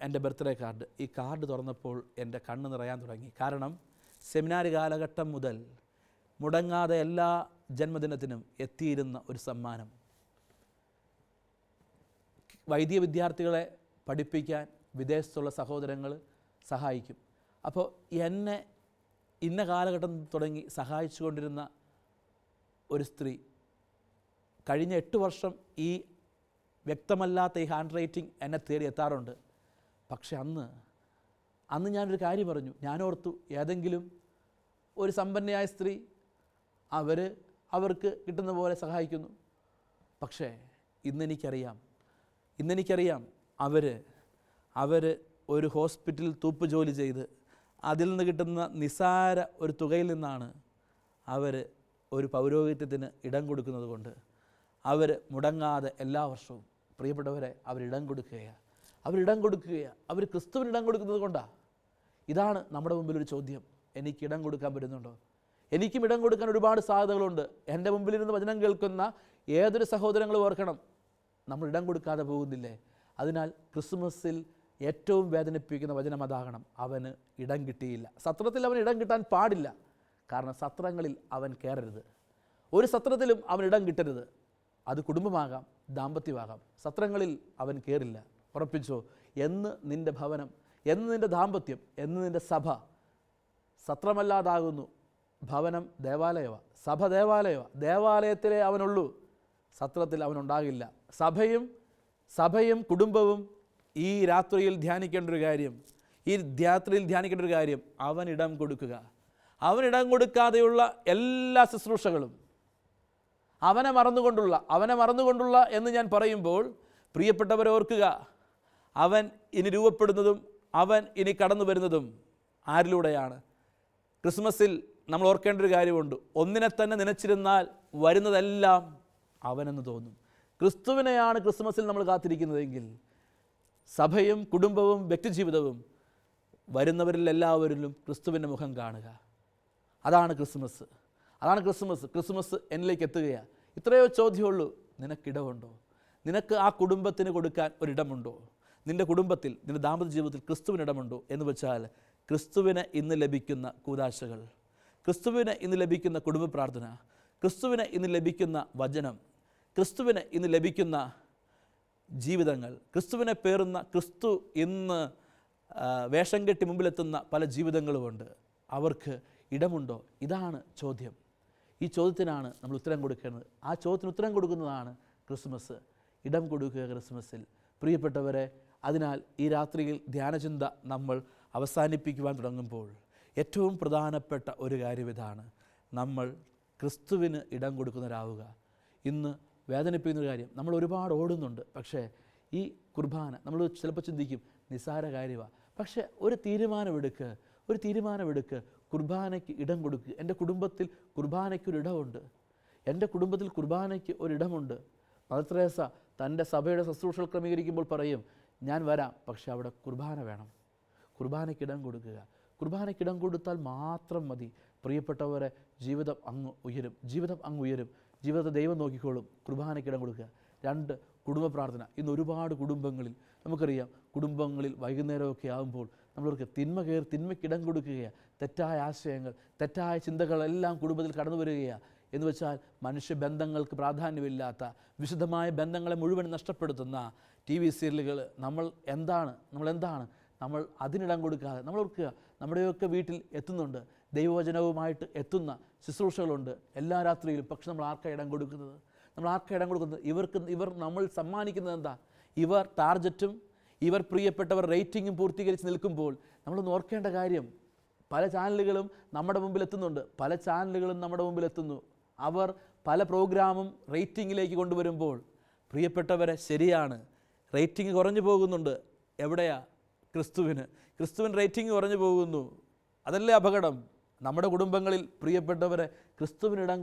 എൻ്റെ ബർത്ത്ഡേ കാർഡ്. ഈ കാർഡ് തുറന്നപ്പോൾ എൻ്റെ കണ്ണ് നിറയാൻ തുടങ്ങി. കാരണം സെമിനാരി കാലഘട്ടം മുതൽ മുടങ്ങാതെ എല്ലാ ജന്മദിനത്തിനും എത്തിയിരുന്ന ഒരു സമ്മാനം. വൈദിക വിദ്യാർത്ഥികളെ പഠിപ്പിക്കാൻ വിദേശത്തുള്ള സഹോദരങ്ങൾ സഹായിക്കും. അപ്പോൾ എന്നെ ഇന്ന കാലഘട്ടം തുടങ്ങി സഹായിച്ചു കൊണ്ടിരുന്ന ഒരു സ്ത്രീ കഴിഞ്ഞ 8 വർഷം ഈ വ്യക്തമല്ലാത്ത ഈ ഹാൻഡ് റൈറ്റിംഗ് എന്നെ തേടി എത്താറുണ്ട്. പക്ഷെ അന്ന് ഞാനൊരു കാര്യം പറഞ്ഞു. ഞാനോർത്തു, ഏതെങ്കിലും ഒരു സമ്പന്നയായ സ്ത്രീ അവർക്ക് കിട്ടുന്ന പോലെ സഹായിക്കുന്നു. പക്ഷേ ഇന്നെനിക്കറിയാം അവർ ഒരു ഹോസ്പിറ്റലിൽ തൂപ്പ് ജോലി ചെയ്ത് അതിൽ നിന്ന് കിട്ടുന്ന നിസാര ഒരു തുകയിൽ നിന്നാണ് അവർ ഒരു പൗരോഹിത്യത്തിന് ഇടം കൊടുക്കുന്നത് കൊണ്ട് അവർ മുടങ്ങാതെ എല്ലാ വർഷവും, പ്രിയപ്പെട്ടവരെ, അവരിടം കൊടുക്കുകയാണ്. അവർ ക്രിസ്തുവിന് ഇടം കൊടുക്കുന്നത് കൊണ്ടാണ്. ഇതാണ് നമ്മുടെ മുമ്പിലൊരു ചോദ്യം. എനിക്ക് ഇടം കൊടുക്കാൻ പറ്റുന്നുണ്ടോ? എനിക്കും ഇടം കൊടുക്കാൻ ഒരുപാട് സാധ്യതകളുണ്ട്. എൻ്റെ മുമ്പിലിരുന്ന് വചനം കേൾക്കുന്ന ഏതൊരു സഹോദരങ്ങളും ഓർക്കണം, നമ്മൾ ഇടം കൊടുക്കാതെ പോകുന്നില്ലേ? അതിനാൽ ക്രിസ്മസിൽ ഏറ്റവും വേദനിപ്പിക്കുന്ന വചനം അതാകണം. അവന് ഇടം കിട്ടിയില്ല. സത്രത്തിൽ അവന് ഇടം കിട്ടാൻ പാടില്ല. കാരണം സത്രങ്ങളിൽ അവൻ കയറരുത്. ഒരു സത്രത്തിലും അവൻ ഇടം കിട്ടരുത്. അത് കുടുംബമാകാം, ദാമ്പത്യമാകാം. സത്രങ്ങളിൽ അവൻ കയറില്ല. ഉറപ്പിച്ചോ? എന്ന് നിൻ്റെ ഭവനം, എന്ന് നിൻ്റെ ദാമ്പത്യം, എന്ന് നിൻ്റെ സഭ സത്രമല്ലാതാകുന്നു. ഭവനം ദേവാലയമാണ്, സഭ ദേവാലയമാണ്. ദേവാലയത്തിലേ അവനുള്ളൂ, സത്രത്തിൽ അവനുണ്ടാകില്ല. സഭയും കുടുംബവും ഈ രാത്രിയിൽ ധ്യാനിക്കേണ്ട ഒരു കാര്യം, അവനിടം കൊടുക്കുക. അവനിടം കൊടുക്കാതെയുള്ള എല്ലാ ശുശ്രൂഷകളും അവനെ മറന്നുകൊണ്ടുള്ള എന്ന് ഞാൻ പറയുമ്പോൾ, പ്രിയപ്പെട്ടവരെ ഓർക്കുക, അവൻ ഇനി രൂപപ്പെടുന്നതും അവൻ ഇനി കടന്നു വരുന്നതും ആരിലൂടെയാണ്? ക്രിസ്മസിൽ നമ്മൾ ഓർക്കേണ്ട ഒരു കാര്യമുണ്ട്. ഒന്നിനെ തന്നെ നനച്ചിരുന്നാൽ വരുന്നതെല്ലാം അവനെന്ന് തോന്നും. ക്രിസ്തുവിനെയാണ് ക്രിസ്മസിൽ നമ്മൾ കാത്തിരിക്കുന്നതെങ്കിൽ സഭയും കുടുംബവും വ്യക്തിജീവിതവും വരുന്നവരിൽ എല്ലാവരിലും ക്രിസ്തുവിൻ്റെ മുഖം കാണുക. അതാണ് ക്രിസ്മസ്. ക്രിസ്മസ് എന്നിലേക്ക് എത്തുകയാണ്. ഇത്രയോ ചോദ്യമുള്ളൂ. നിനക്കിടമുണ്ടോ? നിനക്ക് ആ കുടുംബത്തിന് കൊടുക്കാൻ ഒരിടമുണ്ടോ? നിൻ്റെ കുടുംബത്തിൽ, നിൻ്റെ ദാമ്പത്യ ജീവിതത്തിൽ ക്രിസ്തുവിനിടമുണ്ടോ എന്ന് വെച്ചാൽ, ക്രിസ്തുവിന് ഇന്ന് ലഭിക്കുന്ന കൂദാശകൾ, ക്രിസ്തുവിന് ഇന്ന് ലഭിക്കുന്ന കുടുംബ പ്രാർത്ഥന, ക്രിസ്തുവിന് ഇന്ന് ലഭിക്കുന്ന വചനം, ക്രിസ്തുവിന് ഇന്ന് ലഭിക്കുന്ന ജീവിതങ്ങൾ, ക്രിസ്തുവിനെ പേറുന്ന, ക്രിസ്തു ഇന്ന് വേഷം കെട്ടി മുമ്പിലെത്തുന്ന പല ജീവിതങ്ങളുമുണ്ട്. അവർക്ക് ഇടമുണ്ടോ? ഇതാണ് ചോദ്യം. ഈ ചോദ്യത്തിനാണ് നമ്മൾ ഉത്തരം കൊടുക്കേണ്ടത്. ആ ചോദ്യത്തിന് ഉത്തരം കൊടുക്കുന്നതാണ് ക്രിസ്മസ്. ഇടം കൊടുക്കുക ക്രിസ്മസിൽ. പ്രിയപ്പെട്ടവരെ, അതിനാൽ ഈ രാത്രിയിൽ ധ്യാനചിന്ത നമ്മൾ അവസാനിപ്പിക്കുവാൻ തുടങ്ങുമ്പോൾ ഏറ്റവും പ്രധാനപ്പെട്ട ഒരു കാര്യം ഇതാണ്: നമ്മൾ ക്രിസ്തുവിന് ഇടം കൊടുക്കുന്നവരാവുക. ഇന്ന് വേദനിപ്പിക്കുന്ന കാര്യം, നമ്മൾ ഒരുപാട് ഓടുന്നുണ്ട്, പക്ഷേ ഈ കുർബാന നമ്മൾ ചിലപ്പോൾ ചിന്തിക്കും നിസ്സാര കാര്യമാണ്. പക്ഷേ ഒരു തീരുമാനമെടുക്കുക, കുർബാനയ്ക്ക് ഇടം കൊടുക്കുക. എൻ്റെ കുടുംബത്തിൽ കുർബാനയ്ക്കൊരിടമുണ്ട്, എൻ്റെ കുടുംബത്തിൽ കുർബാനയ്ക്ക് ഒരിടമുണ്ട്. മദർ തെരേസ തൻ്റെ സഭയുടെ ശുശ്രൂഷകൾ ക്രമീകരിക്കുമ്പോൾ പറയും, ഞാൻ വരാം, പക്ഷേ അവിടെ കുർബാന വേണം. കുർബാനയ്ക്കിടം കൊടുക്കുക. കുർബാനയ്ക്കിടം കൊടുത്താൽ മാത്രം മതി. പ്രിയപ്പെട്ടവരെ, ജീവിതം അങ്ങ് ഉയരും. ജീവിതത്തെ ദൈവം നോക്കിക്കോളും. കുർബാനയ്ക്കിടം കൊടുക്കുക. 2, കുടുംബ പ്രാർത്ഥന. ഇന്ന് ഒരുപാട് കുടുംബങ്ങളിൽ നമുക്കറിയാം, കുടുംബങ്ങളിൽ വൈകുന്നേരമൊക്കെ ആകുമ്പോൾ നമ്മളവർക്ക് തിന്മയ്ക്കിടം കൊടുക്കുകയാണ്. തെറ്റായ ആശയങ്ങൾ, തെറ്റായ ചിന്തകളെല്ലാം കുടുംബത്തിൽ കടന്നു വരികയാണ്. എന്ന് വെച്ചാൽ മനുഷ്യബന്ധങ്ങൾക്ക് പ്രാധാന്യമില്ലാത്ത, വിശുദ്ധമായ ബന്ധങ്ങളെ മുഴുവൻ നഷ്ടപ്പെടുത്തുന്ന TV സീരിയലുകൾ. നമ്മൾ അതിനിടം കൊടുക്കാതെ നമ്മൾ ഓർക്കുക, നമ്മുടെയൊക്കെ വീട്ടിൽ എത്തുന്നുണ്ട്, ദൈവവചനവുമായിട്ട് എത്തുന്ന ശുശ്രൂഷകളുണ്ട് എല്ലാ രാത്രിയിലും. പക്ഷെ നമ്മൾ ആർക്കാണ് ഇടം കൊടുക്കുന്നത്? ഇവർ നമ്മൾ സമ്മാനിക്കുന്നത് എന്താ? ഇവർ ടാർജറ്റും ഇവർ പ്രിയപ്പെട്ടവർ റേറ്റിംഗും പൂർത്തീകരിച്ച് നിൽക്കുമ്പോൾ നമ്മളൊന്ന് ഓർക്കേണ്ട കാര്യം, പല ചാനലുകളും നമ്മുടെ മുമ്പിൽ എത്തുന്നു. അവർ പല പ്രോഗ്രാമും റേറ്റിങ്ങിലേക്ക് കൊണ്ടുവരുമ്പോൾ, പ്രിയപ്പെട്ടവരെ, ശരിയാണ്, റേറ്റിംഗ് കുറഞ്ഞു പോകുന്നുണ്ട്. എവിടെയാ? ക്രിസ്തുവിന് റേറ്റിംഗ് കുറഞ്ഞു പോകുന്നു. അതല്ലേ അപകടം? നമ്മുടെ കുടുംബങ്ങളിൽ പ്രിയപ്പെട്ടവരെ ക്രിസ്തുവിനിടം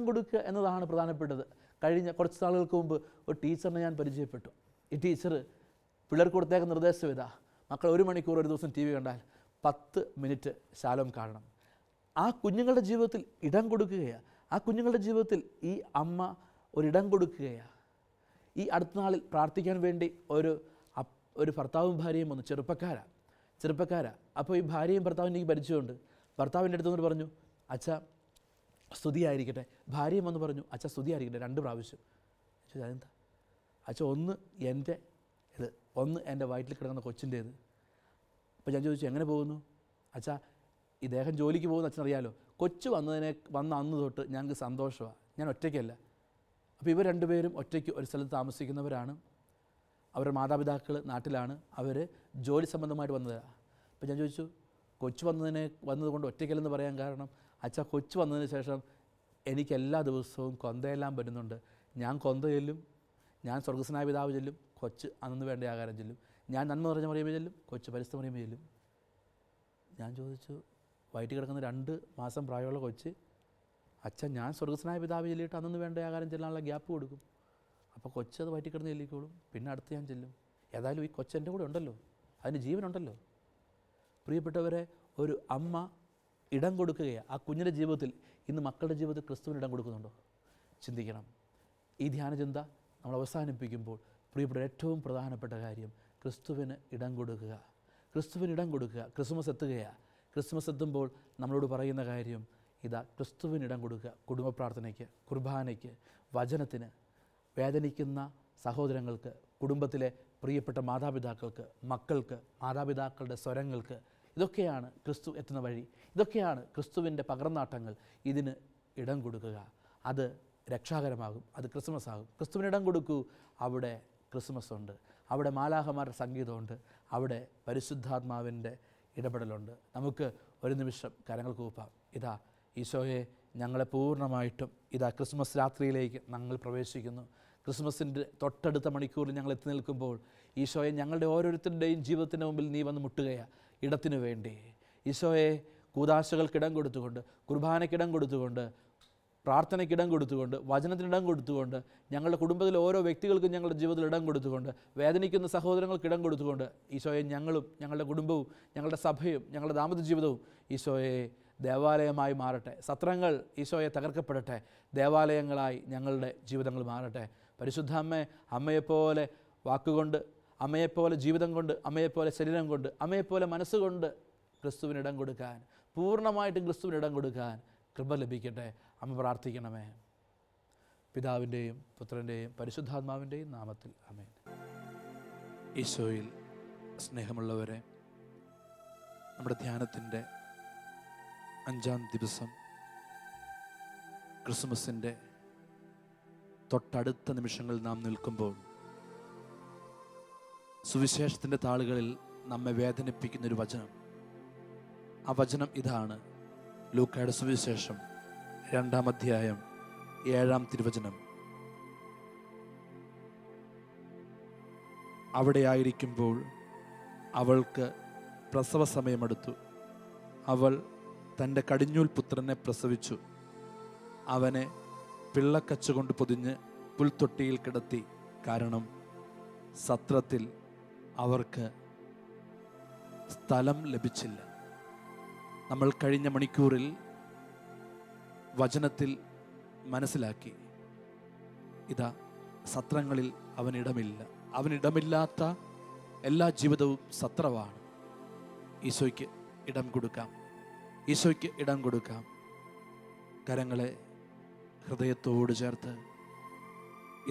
കൊടുക്കുക എന്നതാണ് പ്രധാനപ്പെട്ടത്. കഴിഞ്ഞ കുറച്ച് നാളുകൾക്ക് മുമ്പ് ഒരു ടീച്ചറിനെ ഞാൻ പരിചയപ്പെട്ടു. ഈ ടീച്ചർ പിള്ളേർക്ക് കൊടുത്തേക്കുന്ന നിർദ്ദേശം ഇതാ: മക്കൾ 1 മണിക്കൂർ ഒരു ദിവസം TV കണ്ടാൽ 10 മിനിറ്റ് ശാലോം കാണണം. ആ കുഞ്ഞുങ്ങളുടെ ജീവിതത്തിൽ ഇടം കൊടുക്കുകയാണ്. ആ കുഞ്ഞുങ്ങളുടെ ജീവിതത്തിൽ ഈ അമ്മ ഒരിടം കൊടുക്കുകയാണ്. ഈ അടുത്ത നാളിൽ പ്രാർത്ഥിക്കാൻ വേണ്ടി ഒരു ഭർത്താവും ഭാര്യയും വന്നു, ചെറുപ്പക്കാരാ. അപ്പോൾ ഈ ഭാര്യയും ഭർത്താവും എനിക്ക് പരിചയമുണ്ട്. ഭർത്താവിൻ്റെ അടുത്ത് പറഞ്ഞു, അച്ഛാ സ്തുതിയായിരിക്കട്ടെ. ഭാര്യയും വന്ന് പറഞ്ഞു, അച്ഛാ സ്തുതിയായിരിക്കട്ടെ 2 പ്രാവശ്യം. അതെന്താ? അച്ഛാ ഒന്ന് എൻ്റെ വയറ്റിൽ കിടക്കുന്ന കൊച്ചിൻ്റേത്. അപ്പോൾ ഞാൻ ചോദിച്ചു, എങ്ങനെ പോകുന്നു? അച്ഛാ ഇദ്ദേഹം ജോലിക്ക് പോകുന്ന അച്ഛനറിയാലോ, കൊച്ചു വന്ന അന്ന് തൊട്ട് ഞങ്ങൾക്ക് സന്തോഷമാണ്. ഞാൻ ഒറ്റയ്ക്കല്ല. അപ്പോൾ ഇവർ 2 പേരും ഒറ്റയ്ക്ക് ഒരു സ്ഥലത്ത് താമസിക്കുന്നവരാണ്. അവരുടെ മാതാപിതാക്കൾ നാട്ടിലാണ്. അവർ ജോലി സംബന്ധമായിട്ട് വന്നതാണ്. അപ്പോൾ ഞാൻ ചോദിച്ചു, കൊച്ചു വന്നതുകൊണ്ട് ഒറ്റയ്ക്കല്ലെന്ന് പറയാൻ കാരണം, അച്ഛാ കൊച്ചു വന്നതിന് ശേഷം എനിക്ക് എല്ലാ ദിവസവും കൊന്തയെല്ലാം വരുന്നുണ്ട്. ഞാൻ കൊന്ത ചെല്ലും, ഞാൻ സ്വർഗസ്നായ പിതാവ് ചെല്ലും, കൊച്ച് അന്നു വേണ്ട ആഹാരം ചെല്ലും. ഞാൻ നന്മ നിറഞ്ഞ മറിയുമ്പോൾ ചെല്ലും, കൊച്ച് പരിസ്ഥിതി മറിയുമ്പോൾ ചെല്ലും. ഞാൻ ചോദിച്ചു, വയറ്റിൽ കിടക്കുന്ന 2 മാസം പ്രായമുള്ള കൊച്ച്, അച്ഛൻ ഞാൻ സ്വർഗസ്നായ പിതാവ് ചെല്ലിയിട്ട് അന്നു വേണ്ട ആഹാരം ചെല്ലാനുള്ള ഗ്യാപ്പ് കൊടുക്കും. അപ്പോൾ കൊച്ചത് വയറ്റിൽ കിടന്ന് ചെല്ലിക്കോളും, പിന്നെ അടുത്ത് ഞാൻ ചെല്ലും. ഏതായാലും ഈ കൊച്ചെൻ്റെ കൂടെ ഉണ്ടല്ലോ, അതിന് ജീവനുണ്ടല്ലോ. പ്രിയപ്പെട്ടവരെ, ഒരു അമ്മ ഇടം കൊടുക്കുകയാണ് ആ കുഞ്ഞിൻ്റെ ജീവിതത്തിൽ. ഇന്ന് മക്കളുടെ ജീവിതത്തിൽ ക്രിസ്തുവിന് ഇടം കൊടുക്കുന്നുണ്ടോ? ചിന്തിക്കണം. ഈ ധ്യാനചിന്ത നമ്മൾ അവസാനിപ്പിക്കുമ്പോൾ പ്രിയപ്പെട്ട ഏറ്റവും പ്രധാനപ്പെട്ട കാര്യം, ക്രിസ്തുവിന് ഇടം കൊടുക്കുക. ക്രിസ്മസ് എത്തുമ്പോൾ നമ്മളോട് പറയുന്ന കാര്യം ഇതാ: ക്രിസ്തുവിന് ഇടം കൊടുക്കുക. കുടുംബ പ്രാർത്ഥനയ്ക്ക്, കുർബാനയ്ക്ക്, വചനത്തിന്, വേദനിക്കുന്ന സഹോദരങ്ങൾക്ക്, കുടുംബത്തിലെ പ്രിയപ്പെട്ട മാതാപിതാക്കൾക്ക്, മക്കൾക്ക്, മാതാപിതാക്കളുടെ സ്വരങ്ങൾക്ക്. ഇതൊക്കെയാണ് ക്രിസ്തു എത്തുന്ന വഴി. ഇതൊക്കെയാണ് ക്രിസ്തുവിൻ്റെ പകർന്നാട്ടങ്ങൾ. ഇതിന് ഇടം കൊടുക്കുക. അത് രക്ഷാകരമാകും. അത് ക്രിസ്മസ് ആകും. ക്രിസ്തുവിന് ഇടം കൊടുക്കൂ. അവിടെ ക്രിസ്മസ് ഉണ്ട്. അവിടെ മാലാഖമാരുടെ സംഗീതമുണ്ട്. അവിടെ പരിശുദ്ധാത്മാവിൻ്റെ ഇടപെടലുണ്ട്. നമുക്ക് ഒരു നിമിഷം കരങ്ങൾ കൂപ്പാം. ഇതാ ഈശോയെ, ഞങ്ങളെ പൂർണ്ണമായിട്ടും ഇതാ ക്രിസ്മസ് രാത്രിയിലേക്ക് ഞങ്ങൾ പ്രവേശിക്കുന്നു. ക്രിസ്മസിൻ്റെ തൊട്ടടുത്ത മണിക്കൂറിൽ ഞങ്ങൾ എത്തി നിൽക്കുമ്പോൾ ഈശോയെ, ഞങ്ങളുടെ ഓരോരുത്തരുടെയും ജീവിതത്തിന് മുമ്പിൽ നീ വന്ന് മുട്ടുകയാണ് ഇടത്തിനു വേണ്ടി. ഈശോയെ, കൂദാശകൾക്കിടം കൊടുത്തുകൊണ്ട്, കുർബാനയ്ക്കിടം കൊടുത്തുകൊണ്ട്, പ്രാർത്ഥനയ്ക്കിടം കൊടുത്തുകൊണ്ട്, വചനത്തിനിടം കൊടുത്തുകൊണ്ട്, ഞങ്ങളുടെ കുടുംബത്തിലെ ഓരോ വ്യക്തികൾക്കും ഞങ്ങളുടെ ജീവിതത്തിൽ ഇടം കൊടുത്തുകൊണ്ട്, വേദനിക്കുന്ന സഹോദരങ്ങൾക്ക് ഇടം കൊടുത്തുകൊണ്ട്, ഈശോയെ, ഞങ്ങളും ഞങ്ങളുടെ കുടുംബവും ഞങ്ങളുടെ സഭയും ഞങ്ങളുടെ ദാമ്പത്യ ജീവിതവും ഈശോയെ ദേവാലയമായി മാറട്ടെ. സത്രങ്ങൾ ഈശോയെ തകർക്കപ്പെടട്ടെ. ദേവാലയങ്ങളായി ഞങ്ങളുടെ ജീവിതങ്ങൾ മാറട്ടെ. പരിശുദ്ധ അമ്മയെപ്പോലെ വാക്കുകൊണ്ട്, അമ്മയെപ്പോലെ ജീവിതം കൊണ്ട്, അമ്മയെപ്പോലെ ശരീരം കൊണ്ട്, അമ്മയെപ്പോലെ മനസ്സുകൊണ്ട് ക്രിസ്തുവിനിടം കൊടുക്കാൻ, പൂർണ്ണമായിട്ടും ക്രിസ്തുവിനിടം കൊടുക്കാൻ കൃപ ലഭിക്കട്ടെ. അമ്മ പ്രാർത്ഥിക്കണമേ. പിതാവിൻ്റെയും പുത്രൻ്റെയും പരിശുദ്ധാത്മാവിൻ്റെയും നാമത്തിൽ ആമേൻ. ഈശോയിൽ സ്നേഹമുള്ളവരെ, നമ്മുടെ ധ്യാനത്തിൻ്റെ 5-ാം ദിവസം, ക്രിസ്മസിൻ്റെ തൊട്ടടുത്ത നിമിഷങ്ങളിൽ നാം നിൽക്കുമ്പോൾ സുവിശേഷത്തിൻ്റെ താളുകളിൽ നമ്മെ വേദനിപ്പിക്കുന്നൊരു വചനം, ആ വചനം ഇതാണ്. ലൂക്കായുടെ സുവിശേഷം 2-ാം അധ്യായം 7-ാം തിരുവചനം. അവിടെയായിരിക്കുമ്പോൾ അവൾക്ക് പ്രസവ സമയമെടുത്തു. അവൾ തൻ്റെ കടിഞ്ഞൂൽ പുത്രനെ പ്രസവിച്ചു. അവനെ പിള്ളക്കച്ചുകൊണ്ട് പൊതിഞ്ഞ് പുൽത്തൊട്ടിയിൽ കിടത്തി. കാരണം സത്രത്തിൽ അവർക്ക് സ്ഥലം ലഭിച്ചില്ല. നമ്മൾ കഴിഞ്ഞ മണിക്കൂറിൽ വചനത്തിൽ മനസ്സിലാക്കി, ഇതാ സത്രങ്ങളിൽ അവനിടമില്ല. അവനിടമില്ലാത്ത എല്ലാ ജീവിതവും സത്രമാണ്. ഈശോയ്ക്ക് ഇടം കൊടുക്കാം, ഈശോയ്ക്ക് ഇടം കൊടുക്കാം. കരങ്ങളെ ഹൃദയത്തോട് ചേർത്ത്,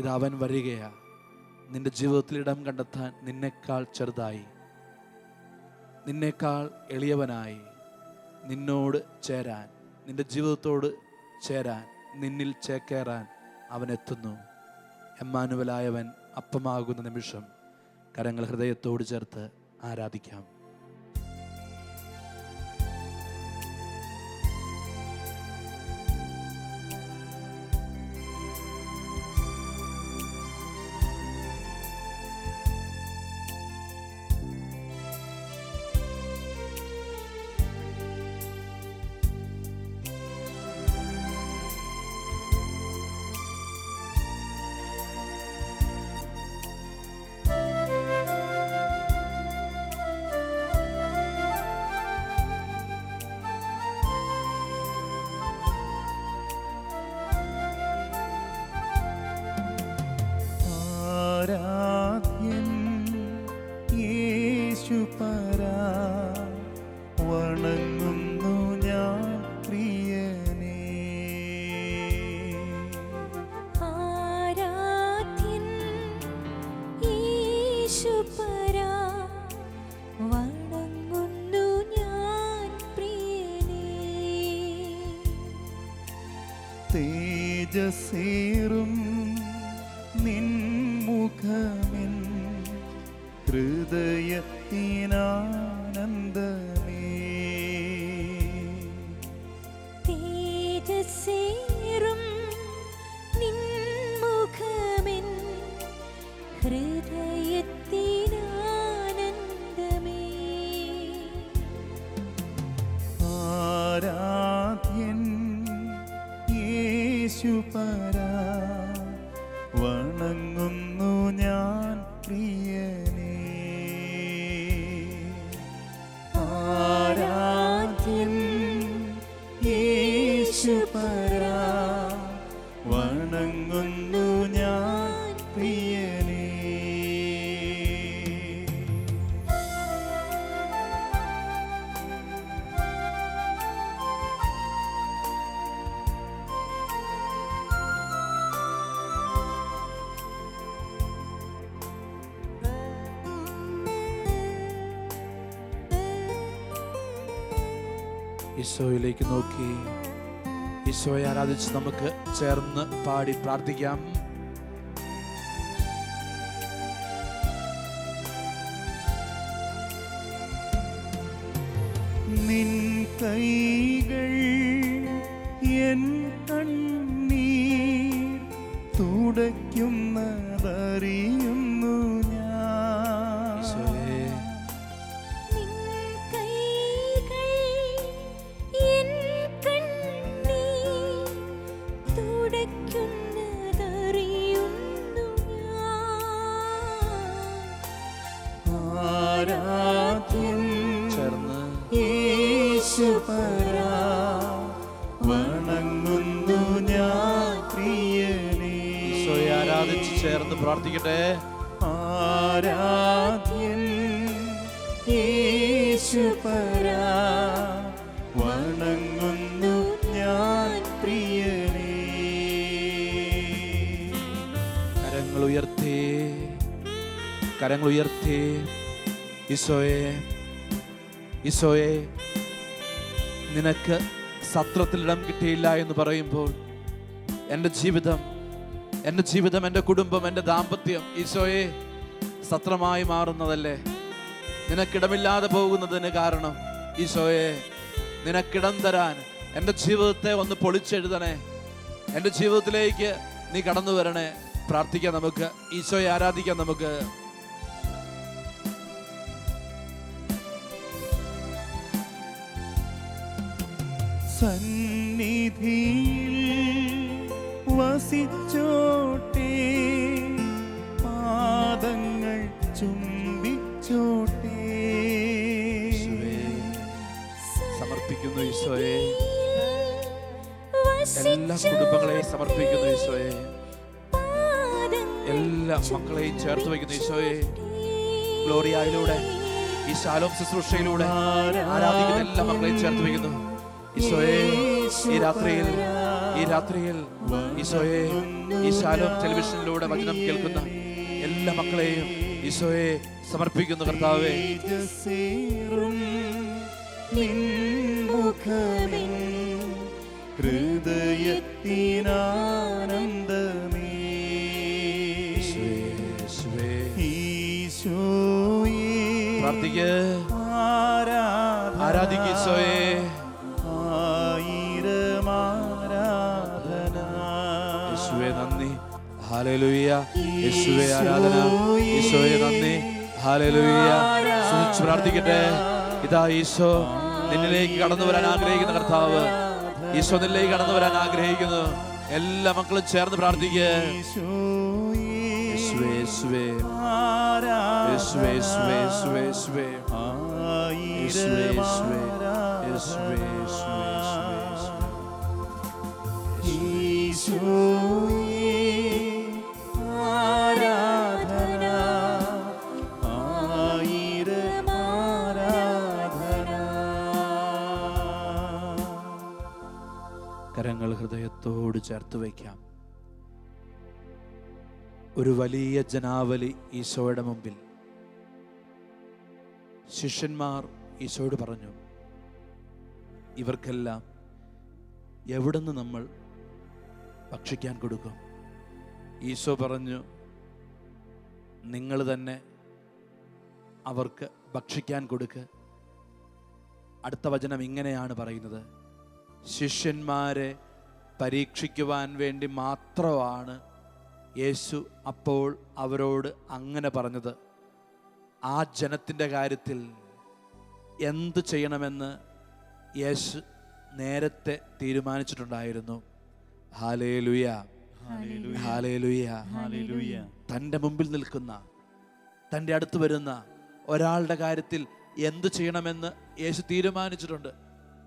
ഇത് അവൻ വരികയാ. നിന്റെ ജീവിതത്തിൽ ഇടം കണ്ടെത്താൻ നിന്നേക്കാൾ ചെറുതായി, നിന്നേക്കാൾ എളിയവനായി, നിന്നോട് ചേരാൻ, നിന്റെ ജീവിതത്തോട് ചേരാൻ, നിന്നിൽ ചേക്കേറാൻ അവൻ എത്തുന്നു. എമ്മാനുവലായവൻ അപ്പമാകുന്ന നിമിഷം കരങ്ങൾ ഹൃദയത്തോട് ചേർത്ത് ആരാധിക്കാം. ആരാധ്യൻ യേശുപരാ, വണങ്ങുന്നു ഞാൻ പ്രിയനേ. ആരാധ്യൻ യേശുപരാ, വണങ്ങുന്നു ഞാൻ പ്രിയനേ. തേജസ്സേറും നിൻമുഖമെൻ ഹൃദയത്തിനാനന്ദമേ. തേജസ്സേറും നിൻമുഖമെൻ ഹൃദയത്തിനാനന്ദമേ. ആരാധ്യൻ യേശുപരാ, വണങ്ങുന്നു ഞാൻ പ്രിയനേ. ആരാധ്യൻ യേശുപരാ, വണങ്ങുന്നു ഞാൻ പ്രിയനേ. ഈശോയിലേക്ക് നോക്കി ഈശോയെ ആരാധിച്ച് നമുക്ക് ചേർന്ന് പാടി പ്രാർത്ഥിക്കാം. നിൻ കൈകൾ എൻ കണ്ണീർ തുടയ്ക്കുന്നതറിയുന്നു ഞാൻ. ഈശോയെ നിൻ കൈകൾ എൻ കണ്ണീർ തുടയ്ക്കുന്നതറിയുന്നു ഞാൻ. ആരാധ്യൻ ചേർന്ന് യേശുപരാ, വണങ്ങുന്നു ഞാൻ പ്രിയനേ. ഈശോയെ ആരാധിച്ച് ചേർന്ന് പ്രാർത്ഥിക്കട്ടെ. ആരാധ്യൻ യേശുപരാ, വണങ്ങുന്നു ഞാൻ പ്രിയനേ. കരങ്ങൾ ഉയർത്തി ഈശോയെ, ഈശോയെ, നിനക്ക് സത്രത്തിൽ ഇടം കിട്ടിയില്ല എന്ന് പറയുമ്പോൾ എൻ്റെ ജീവിതം, എൻ്റെ കുടുംബം, എൻ്റെ ദാമ്പത്യം ഈശോയെ സത്രമായി മാറുന്നതല്ലേ? നിനക്കിടമില്ലാതെ പോകുന്നതിന് കാരണം ഈശോയെ, നിനക്കിടം തരാൻ എൻ്റെ ജീവിതത്തെ ഒന്ന് പൊളിച്ചെഴുതണേ. എൻ്റെ ജീവിതത്തിലേക്ക് നീ കടന്നു വരണേ. പ്രാർത്ഥിക്കാം നമുക്ക്, ഈശോയെ ആരാധിക്കാം നമുക്ക്. സന്നിധിയിൽ വസിച്ചോട്ടെ, പാദങ്ങൾ ചുംബിച്ചോട്ടെ. സമർപ്പിക്കുന്നു ഈശോയെ, എല്ലാ കുടുംബങ്ങളെയും സമർപ്പിക്കുന്നു ഈശോയെ, എല്ലാ മക്കളെയും ചേർത്ത് വയ്ക്കുന്നു ഈശോയെ. ഗ്ലോറിയയിലൂടെ, ഈ ശാലോം ശുശ്രൂഷയിലൂടെ ആരാധിക്കുന്ന എല്ലാ മക്കളെയും ചേർത്ത് വയ്ക്കുന്നു ഈശോയെ. ഈ രാത്രിയിൽ ഈശോയെ, ഈ ശാലോം ടെലിവിഷനിലൂടെ വചനം കേൾക്കുന്ന എല്ലാ മക്കളെയും ഈശോയെ സമർപ്പിക്കുന്നു കർത്താവേ. ഹൃദയത്തിനാനന്ദമേ പ്രാർത്ഥിക്ക്, ആരാധിക്ക് ഈശോയെ. യേശുവേ നന്ദി, ഹല്ലേലൂയ. യേശുവേ ആരാധന, ഈശോയെ നന്ദി, ഹല്ലേലൂയ. സ്തുതിച്ച് പ്രാർത്ഥിക്കട്ടെ. ഇതാ ഈശോ നിന്നിലേക്ക് കടന്നു വരാൻ ആഗ്രഹിക്കുന്ന കർത്താവ്. ഈശോ നിന്നിലേക്ക് കടന്നു വരാൻ ആഗ്രഹിക്കുന്നു. എല്ലാ മക്കളും ചേർന്ന് പ്രാർത്ഥിക്കുക. യേശുവേ, യേശുവേ, യേശുവേ, യേശുവേ, യേശുവേ, യേശുവേ, യേശുവേ, യേശുവേ, യേശുവേ, കരങ്ങൾ ഹൃദയത്തോട് ചേർത്ത് വയ്ക്കാം. ഒരു വലിയ ജനാവലി ഈശോയുടെ മുമ്പിൽ. ശിഷ്യന്മാർ ഈശോയോട് പറഞ്ഞു, ഇവർക്കെല്ലാം എവിടുന്ന് നമ്മൾ ഭക്ഷിക്കാൻ കൊടുക്കും? ഈശോ പറഞ്ഞു, നിങ്ങൾ തന്നെ അവർക്ക് ഭക്ഷിക്കാൻ കൊടുക്ക്. അടുത്ത വചനം ഇങ്ങനെയാണ് പറയുന്നത്, ശിഷ്യന്മാരെ പരീക്ഷിക്കുവാൻ വേണ്ടി മാത്രമാണ് യേശു അപ്പോൾ അവരോട് അങ്ങനെ പറഞ്ഞത്. ആ ജനത്തിൻ്റെ കാര്യത്തിൽ എന്ത് ചെയ്യണമെന്ന് യേശു നേരത്തെ തീരുമാനിച്ചിട്ടുണ്ടായിരുന്നു. Hallelujah, hallelujah, hallelujah. തൻ്റെ മുമ്പിൽ നിൽക്കുന്ന, തൻ്റെ അടുത്ത് വരുന്ന ഒരാളുടെ കാര്യത്തിൽ എന്ത് ചെയ്യണമെന്ന് യേശു തീരുമാനിച്ചിട്ടുണ്ട്.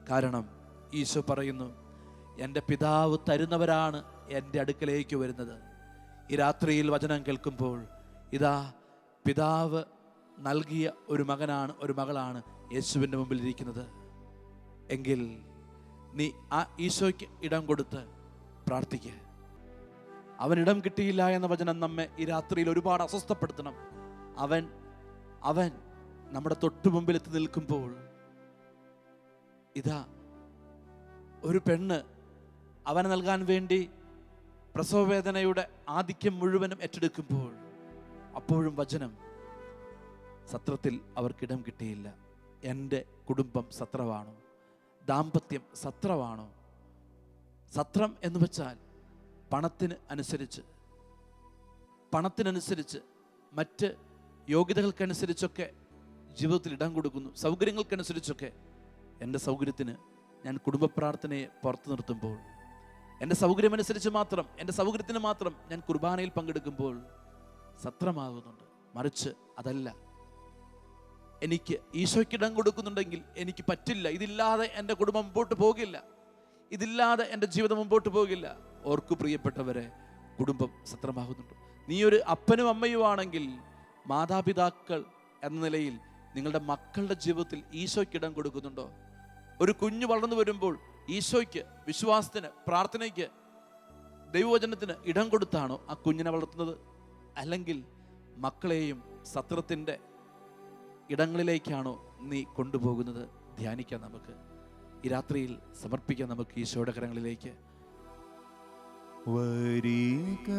കാരണം ഈശോ പറയുന്നു, എൻ്റെ പിതാവ് തരുന്നവരാണ് എൻ്റെ അടുക്കലേക്ക് വരുന്നത്. ഈ രാത്രിയിൽ വചനം കേൾക്കുമ്പോൾ ഇതാ പിതാവ് നൽകിയ ഒരു മകനാണ്, ഒരു മകളാണ് യേശുവിൻ്റെ മുമ്പിൽ ഇരിക്കുന്നത്. എങ്കിൽ നീ ആ ഈശോയ്ക്ക് ഇടം കൊടുത്ത് പ്രാർത്ഥിക്കുക. അവൻ ഇടം കിട്ടിയില്ല എന്ന വചനം നമ്മെ ഈ രാത്രിയിൽ ഒരുപാട് അസ്വസ്ഥപ്പെടുത്തണം. അവൻ നമ്മുടെ തൊട്ടു മുമ്പിൽ എത്തി നിൽക്കുമ്പോൾ ഇതാ ഒരു പെണ്ണ് അവന് നൽകാൻ വേണ്ടി പ്രസവവേദനയുടെ ആധിക്യം മുഴുവനും ഏറ്റെടുക്കുമ്പോൾ അപ്പോഴും വചനം, സത്രത്തിൽ അവർക്കിടം കിട്ടിയില്ല. എൻ്റെ കുടുംബം സത്രമാണോ? ദാമ്പത്യം സത്രമാണോ? സത്രം എന്ന് വെച്ചാൽ പണത്തിനനുസരിച്ച് മറ്റ് യോഗ്യതകൾക്കനുസരിച്ചൊക്കെ ജീവിതത്തിൽ ഇടം കൊടുക്കുന്നു, സൗകര്യങ്ങൾക്കനുസരിച്ചൊക്കെ. എൻ്റെ സൗകര്യത്തിന് ഞാൻ കുടുംബ പ്രാർത്ഥനയെ പുറത്തു നിർത്തുമ്പോൾ, എൻ്റെ സൗകര്യമനുസരിച്ച് മാത്രം, എൻ്റെ സൗകര്യത്തിന് മാത്രം ഞാൻ കുർബാനയിൽ പങ്കെടുക്കുമ്പോൾ സത്രമാകുന്നുണ്ട്. മറിച്ച് അതല്ല, എനിക്ക് ഈശോയ്ക്ക് ഇടം കൊടുക്കുന്നുണ്ടെങ്കിൽ എനിക്ക് പറ്റില്ല, ഇതില്ലാതെ എൻ്റെ കുടുംബം മുമ്പോട്ട് പോകില്ല, ഇതില്ലാതെ എൻ്റെ ജീവിതം മുമ്പോട്ട് പോകില്ല. ഓർക്കു പ്രിയപ്പെട്ടവരെ, കുടുംബം സത്രമാകുന്നുണ്ട്. നീ ഒരു അപ്പനും അമ്മയും ആണെങ്കിൽ, മാതാപിതാക്കൾ എന്ന നിലയിൽ നിങ്ങളുടെ മക്കളുടെ ജീവിതത്തിൽ ഈശോയ്ക്ക് ഇടം കൊടുക്കുന്നുണ്ടോ? ഒരു കുഞ്ഞ് വളർന്നു വരുമ്പോൾ ഈശോയ്ക്ക്, വിശ്വാസത്തിന്, പ്രാർത്ഥനയ്ക്ക്, ദൈവവചനത്തിന് ഇടം കൊടുത്താണോ ആ കുഞ്ഞിനെ വളർത്തുന്നത്? അല്ലെങ്കിൽ മക്കളെയും സത്രത്തിൻ്റെ ഇടങ്ങളിലേക്കാണോ നീ കൊണ്ടുപോകുന്നത്? ധ്യാനിക്കാം. നമുക്ക് ഈ രാത്രിയിൽ സമർപ്പിക്കാം നമുക്ക് ഈശോയുടെ കരങ്ങളിലേക്ക്. വരിക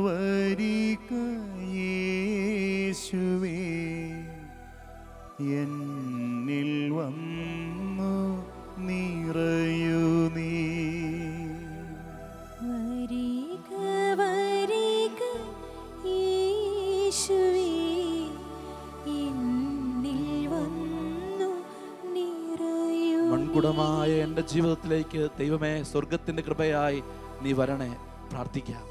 വരിക യേശുവേ, എന്നിൽ വന്നു നിറയൂ നീ. വരിക വരിക യേശുവേ, എന്നിൽ വന്നു നിറയൂ. മൺകുടമായ എൻ്റെ ജീവിതത്തിലേക്ക് ദൈവമേ, സ്വർഗത്തിൻ്റെ കൃപയായി നീ വരണേ. പ്രാർത്ഥിക്കാം.